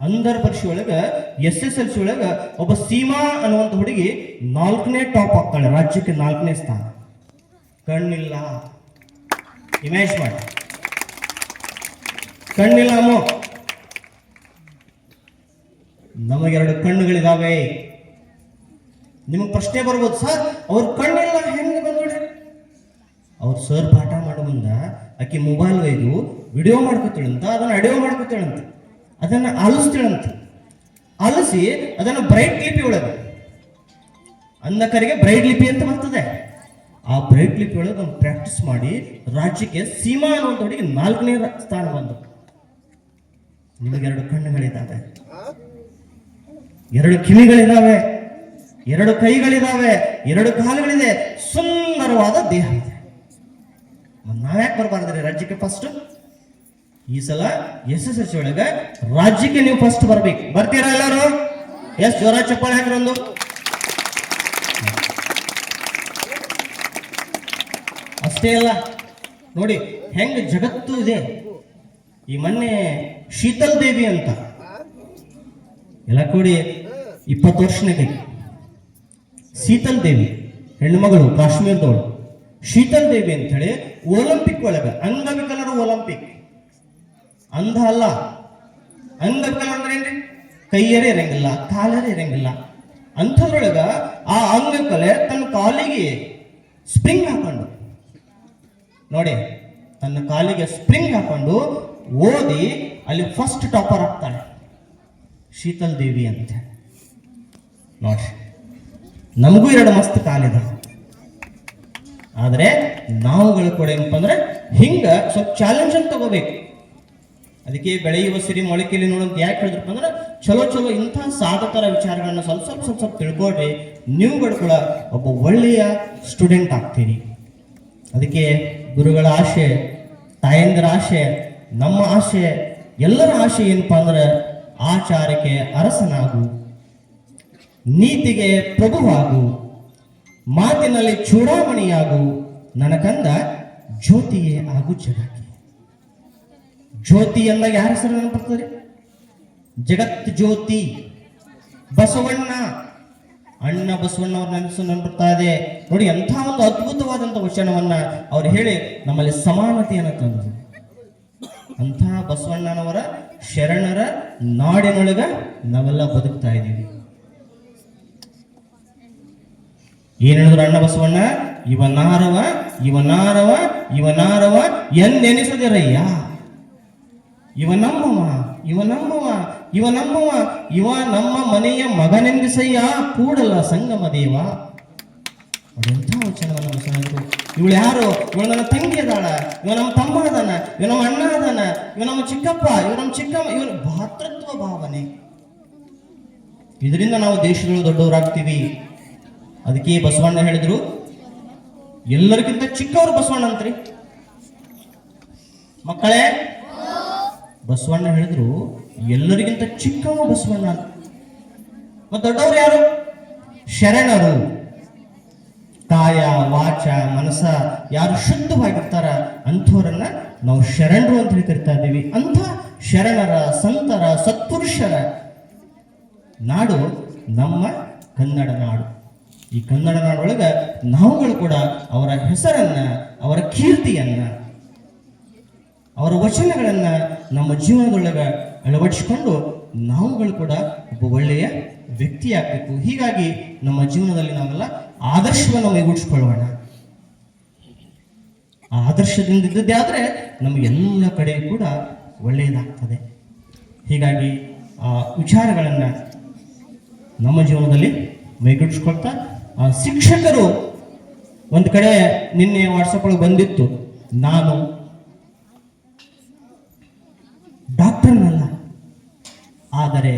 ಅಂಧರ ಪರೀಕ್ಷೆ ಒಳಗೆ SSLC ಒಳಗೆ ಒಬ್ಬ ಸೀಮಾ ಅನ್ನುವಂಥ ಹುಡುಗಿ 4ನೇ ಟಾಪ್ ಆಗ್ತಾಳೆ, ರಾಜ್ಯಕ್ಕೆ 4ನೇ ಸ್ಥಾನ. ಕಣ್ಣಿಲ್ಲ. ಇಮ್ಯಾಜ್ ಮಾಡಿ, ಕಣ್ಣಿಲ್ಲ ಅಮ್ಮೋ. ನಮಗೆರಡು ಕಣ್ಣುಗಳಿದಾವೆ. ನಿಮಗೆ ಪ್ರಶ್ನೆ ಬರ್ಬೋದು, ಸರ್ ಅವ್ರ ಕಣ್ಣಿಲ್ಲ ಹೆಂಗೆ ಬಂದೋಡೆ? ಅವ್ರ ಸರ್ ಪಾಠ ಮಾಡೋ ಮುಂದ ಆಕೆ ಮೊಬೈಲ್ ಒಯ್ದು ವಿಡಿಯೋ ಮಾಡ್ಕೊತೀಳಂತ, ಅದನ್ನ ಆಡಿಯೋ ಮಾಡ್ಕೊತೀಳಂತ, ಅದನ್ನ ಆಲಿಸ್ತೀಳಂತ. ಆಲಿಸಿ ಅದನ್ನ ಬ್ರೈಟ್ ಲಿಪಿ ಒಳಗೆ, ಅಂಧಕರಿಗೆ ಬ್ರೈಟ್ ಲಿಪಿ ಅಂತ ಬರ್ತದೆ. ಆ ಬ್ರೈಟ್ ಲಿಪಿ ಒಳಗೆ ಅವ್ನು ಪ್ರಾಕ್ಟೀಸ್ ಮಾಡಿ ರಾಜ್ಯಕ್ಕೆ ಸೀಮಾ ಅನ್ನುವಂಥವರಿಗೆ 4ನೇ ಸ್ಥಾನ ಬಂದು. ನಿಮಗೆರಡು ಕಣ್ಣುಗಳಿದ್ದಾವೆ, 2 ಕಿವಿಗಳಿದ್ದಾವೆ, 2 ಕೈಗಳಿದ್ದಾವೆ, 2 ಕಾಲುಗಳಿದೆ, ಸುಂದರವಾದ ದೇಹ ಇದೆ. ನಾವ್ಯಾಕೆ ಬರಬಾರ್ದ್ರಿ ರಾಜ್ಯಕ್ಕೆ ಫಸ್ಟ್? ಈ ಸಲ SSLC ಒಳಗೆ ರಾಜ್ಯಕ್ಕೆ ನೀವು ಫಸ್ಟ್ ಬರ್ಬೇಕು. ಬರ್ತೀರಾ ಎಲ್ಲರೂ? ಎಷ್ಟು ಜೋರ ಚಪ್ಪಾಳೆ ಹಾಕ್ರಿ ಒಂದು. ಅಷ್ಟೇ ಅಲ್ಲ, ನೋಡಿ ಹೆಂಗ ಜಗತ್ತು ಇದೆ. ಈ ಮೊನ್ನೆ ಶೀತಲ್ ದೇವಿ ಅಂತ ಎಲ್ಲ ಕೂಡಿ 20 ವರ್ಷಕ್ಕೆ ಶೀತಲ್ ದೇವಿ ಹೆಣ್ಣುಮಗಳು, ಕಾಶ್ಮೀರದವಳು ಶೀತಲ್ ದೇವಿ ಅಂತ ಹೇಳಿ ಒಲಿಂಪಿಕ್ ಒಳಗೆ, ಅಂಗವಿಕಲರ ಒಲಿಂಪಿಕ್, ಅಂಧ ಅಲ್ಲ, ಅಂಗವಿಕಲ ಅಂದ್ರೆ ಏನ್ರಿ? ಕೈಯರೇ ಇರಂಗಿಲ್ಲ, ಕಾಲರೇ ಇರಂಗಿಲ್ಲ. ಅಂಥದ್ರೊಳಗ ಆ ಅಂಗವಿಕಲೆ ತನ್ನ ಕಾಲಿಗೆ ಸ್ಪ್ರಿಂಗ್ ಹಾಕೊಂಡು, ನೋಡಿ ತನ್ನ ಕಾಲಿಗೆ ಸ್ಪ್ರಿಂಗ್ ಹಾಕೊಂಡು ಓದಿ ಅಲ್ಲಿ ಫಸ್ಟ್ ಟಾಪರ್ ಆಗ್ತಾಳೆ ಶೀತಲ್ ದೇವಿ ಅಂತ. ನೋಡಿ ನಮಗೂ 2 ಮಸ್ತ್ ಕಾಲಿದ, ಆದ್ರೆ ನಾವುಗಳು ಕೂಡ ಏನಪ್ಪ ಅಂದ್ರೆ ಹಿಂಗ ಸ್ವಲ್ಪ ಚಾಲೆಂಜ್ ಅಂತ ತಗೋಬೇಕು. ಅದಕ್ಕೆ ಬೆಳೆಯುವ ಸಿರಿ ಮೊಳಕೆಯಲ್ಲಿ ನೋಡೋದು ಯಾಕೆ ಹೇಳಿದ್ರಪ್ಪ ಅಂದ್ರೆ ಚಲೋ ಇಂಥ ಸಾಧಕರ ವಿಚಾರಗಳನ್ನ ಸ್ವಲ್ಪ ತಿಳ್ಕೊಡ್ರಿ, ನೀವುಗಳು ಕೂಡ ಒಬ್ಬ ಒಳ್ಳೆಯ ಸ್ಟೂಡೆಂಟ್ ಆಗ್ತೀರಿ. ಅದಕ್ಕೆ ಗುರುಗಳ ಆಶೆ, ತಾಯಂದಿರ ಆಶೆ, ನಮ್ಮ ಆಶೆ, ಎಲ್ಲರ ಆಶೆ ಏನಪ್ಪಾ ಅಂದ್ರೆ ಆಚಾರಕ್ಕೆ ಅರಸನಾಗು, ನೀತಿಗೆ ಪ್ರಭುವಾಗು, ಮಾತಿನಲ್ಲಿ ಚೂಡಾಮಣಿಯಾಗು, ನನಗಂದ ಜ್ಯೋತಿಯೇ ಆಗು ಜಗಕ್ಕೆ. ಜ್ಯೋತಿ ಎಂದಾಗ ಯಾರ ಹೆಸರು ನೆನಪರ್ತದೆ? ಜಗತ್ ಜ್ಯೋತಿ ಬಸವಣ್ಣ, ಅಣ್ಣ ಬಸವಣ್ಣ ಅವ್ರ ನೆನಸು ನೆನಪರ್ತಾ ಇದೆ. ನೋಡಿ ಎಂಥ ಒಂದು ಅದ್ಭುತವಾದಂಥ ವಚನವನ್ನ ಅವ್ರು ಹೇಳಿ ನಮ್ಮಲ್ಲಿ ಸಮಾನತೆಯನ್ನು ತಂದರು. ಅಂಥ ಬಸವಣ್ಣನವರ ಶರಣರ ನಾಡಿನೊಳಗ ನಾವೆಲ್ಲ ಬದುಕ್ತಾ ಇದ್ದೀವಿ. ಏನ್ ಹೇಳಿದ್ರು ಅಣ್ಣ ಬಸವಣ್ಣ? ಇವನಾರವ ಎಂದೆನಿಸದಿರಯ್ಯ. ಇವ ನಮ್ಮವ, ಇವ ನಮ್ಮವ, ಇವ ನಮ್ಮವ, ಇವ ನಮ್ಮ ಮನೆಯ ಮಗನೆಂದಿಸಯ್ಯ ಕೂಡಲ ಸಂಗಮ ದೇವ. ಅದೆಂಥ ವಚನವನ್ನು ಬಸವಣ್ಣರು. ಇವಳು ಯಾರು? ಇವಳು ನನ್ನ ತಂಗಿ ಅದಾಳ, ಇವ ನಮ್ಮ ತಮ್ಮ ಅದಾನ, ಇವ ನಮ್ಮ ಅಣ್ಣ ಅದಾನ, ಇವ ನಮ್ಮ ಚಿಕ್ಕಪ್ಪ, ಇವ ನಮ್ಮ ಚಿಕ್ಕಮ್ಮ. ಇವನು ಭಾತೃತ್ವ ಭಾವನೆ. ಇದರಿಂದ ನಾವು ದೇಶಗಳು ದೊಡ್ಡವರಾಗ್ತೀವಿ. ಅದಕ್ಕೆ ಬಸವಣ್ಣ ಹೇಳಿದ್ರು, ಎಲ್ಲರಿಗಿಂತ ಚಿಕ್ಕವರು ಬಸವಣ್ಣ ಅಂತ್ರಿ. ಮಕ್ಕಳೇ, ಬಸವಣ್ಣ ಹೇಳಿದ್ರು ಎಲ್ಲರಿಗಿಂತ ಚಿಕ್ಕವ ಬಸವಣ್ಣ. ಮತ್ತು ದೊಡ್ಡವರು ಯಾರು? ಶರಣರು. ಕಾಯ ವಾಚ ಮನಸ್ಸ ಯಾರು ಶುದ್ಧವಾಗಿರ್ತಾರ ಅಂಥವರನ್ನ ನಾವು ಶರಣರು ಅಂತ ಹೇಳಿ ಕರಿತಾ ಇದ್ದೀವಿ. ಅಂಥ ಶರಣರ, ಸಂತರ, ಸತ್ಪುರುಷರ ನಾಡು ನಮ್ಮ ಕನ್ನಡ ನಾಡು. ಈ ಕನ್ನಡ ನಾಡೊಳಗ ನಾವುಗಳು ಕೂಡ ಅವರ ಹೆಸರನ್ನ, ಅವರ ಕೀರ್ತಿಯನ್ನ, ಅವರ ವಚನಗಳನ್ನ ನಮ್ಮ ಜೀವನದೊಳಗ ಅಳವಡಿಸಿಕೊಂಡು ನಾವುಗಳು ಕೂಡ ಒಬ್ಬ ಒಳ್ಳೆಯ ವ್ಯಕ್ತಿಯಾಗಬೇಕು. ಹೀಗಾಗಿ ನಮ್ಮ ಜೀವನದಲ್ಲಿ ನಾವೆಲ್ಲ ಆದರ್ಶವನ್ನು ಮೈಗೂಡಿಸ್ಕೊಳ್ಳೋಣ. ಆ ಆದರ್ಶದಿಂದ ಇದ್ದದ್ದೇ ಆದರೆ ನಮಗೆಲ್ಲ ಕಡೆ ಕೂಡ ಒಳ್ಳೆಯದಾಗ್ತದೆ. ಹೀಗಾಗಿ ಆ ವಿಚಾರಗಳನ್ನು ನಮ್ಮ ಜೀವನದಲ್ಲಿ ಮೈಗೂಡಿಸ್ಕೊಳ್ತಾ, ಶಿಕ್ಷಕರು ಒಂದು ಕಡೆ ನಿನ್ನೆ ವಾಟ್ಸಪ್ ಒಳಗೆ ಬಂದಿತ್ತು, ನಾನು ಡಾಕ್ಟರ್ನಲ್ಲ, ಆದರೆ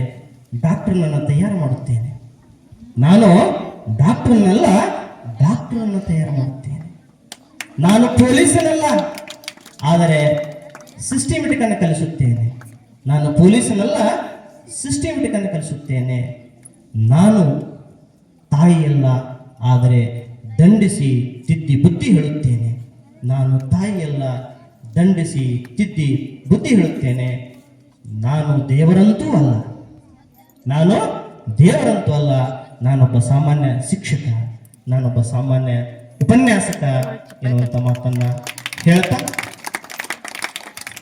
ಡಾಕ್ಟರ್ನನ್ನು ತಯಾರು ಮಾಡುತ್ತೇನೆ. ನಾನು ಡಾಕ್ಟರ್ನಲ್ಲ, ಡಾಕ್ಟರನ್ನು ತಯಾರು ಮಾಡುತ್ತೇನೆ. ನಾನು ಪೊಲೀಸನಲ್ಲ, ಆದರೆ ಸಿಸ್ಟಮೆಟಿಕ್ ಅನ್ನು ಕಲಿಸುತ್ತೇನೆ. ನಾನು ಪೊಲೀಸನಲ್ಲ, ಸಿಸ್ಟಮೆಟಿಕ್ ಅನ್ನು ಕಲಿಸುತ್ತೇನೆ. ನಾನು ತಾಯಿಯಲ್ಲ, ಆದರೆ ದಂಡಿಸಿ ತಿದ್ದಿ ಬುದ್ಧಿ ಹೇಳುತ್ತೇನೆ. ನಾನು ತಾಯಿಯಲ್ಲ, ದಂಡಿಸಿ ತಿದ್ದಿ ಬುದ್ಧಿ ಹೇಳುತ್ತೇನೆ. ನಾನು ದೇವರಂತೂ ಅಲ್ಲ, ನಾನು ದೇವರಂತೂ ಅಲ್ಲ, ನಾನೊಬ್ಬ ಸಾಮಾನ್ಯ ಶಿಕ್ಷಕ, ನಾನೊಬ್ಬ ಸಾಮಾನ್ಯ ಉಪನ್ಯಾಸಕ ಎನ್ನುವಂಥ ಮಾತನ್ನ ಹೇಳ್ತಾ,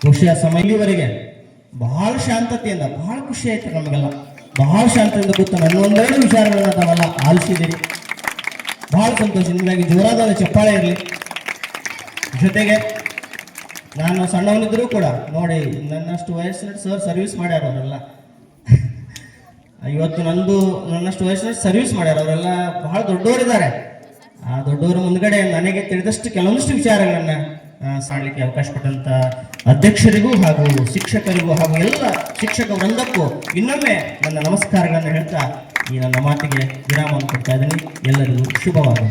ಬಹುಶಃ ಸಮಯದವರೆಗೆ ಬಹಳ ಶಾಂತತೆಯಿಂದ, ಬಹಳ ಖುಷಿ ಆಯ್ತು ನಮಗೆಲ್ಲ. ಬಹಳ ಶಾಂತದಿಂದ ಕೂತು ನನ್ನ ಒಂದೆರಡು ವಿಚಾರಗಳನ್ನ ತಾವೆಲ್ಲ ಆಲಿಸಿದ್ದೀರಿ. ಬಹಳ ಸಂತೋಷ. ನಿಮಗಾಗಿ ಜೋರಾದ ಚಪ್ಪಾಳೆ ಇರಲಿ. ಜೊತೆಗೆ ನಾನು ಸಣ್ಣವನಿದ್ರೂ ಕೂಡ ನೋಡಿ, ನನ್ನಷ್ಟು ವಯಸ್ಸಿನ ಸರ್ ಸರ್ವಿಸ್ ಮಾಡ್ಯಾರ ಅವರೆಲ್ಲ. ಇವತ್ತು ನನ್ನಷ್ಟು ವಯಸ್ಸಿನ ಸರ್ವಿಸ್ ಮಾಡ್ಯಾರ ಅವರೆಲ್ಲ. ಬಹಳ ದೊಡ್ಡವರಿದ್ದಾರೆ. ಆ ದೊಡ್ಡವರ ಮುಂದ್ಗಡೆ ನನಗೆ ತಿಳಿದಷ್ಟು ಕೆಲವೊಂದಿಷ್ಟು ವಿಚಾರಗಳನ್ನ ಸಾಡಲಿಕ್ಕೆ ಅವಕಾಶ ಕೊಟ್ಟಂತ ಅಧ್ಯಕ್ಷರಿಗೂ ಹಾಗೂ ಶಿಕ್ಷಕರಿಗೂ ಹಾಗೂ ಎಲ್ಲ ಶಿಕ್ಷಕ ವೃಂದಕ್ಕೂ ಇನ್ನೊಮ್ಮೆ ನನ್ನ ನಮಸ್ಕಾರಗಳನ್ನು ಹೇಳ್ತಾ ಈ ನನ್ನ ಮಾತಿಗೆ ವಿರಾಮವನ್ನು ಕೊಡ್ತಾ ಇದ್ದೀನಿ. ಎಲ್ಲರಿಗೂ ಶುಭವಾಗಲಿ.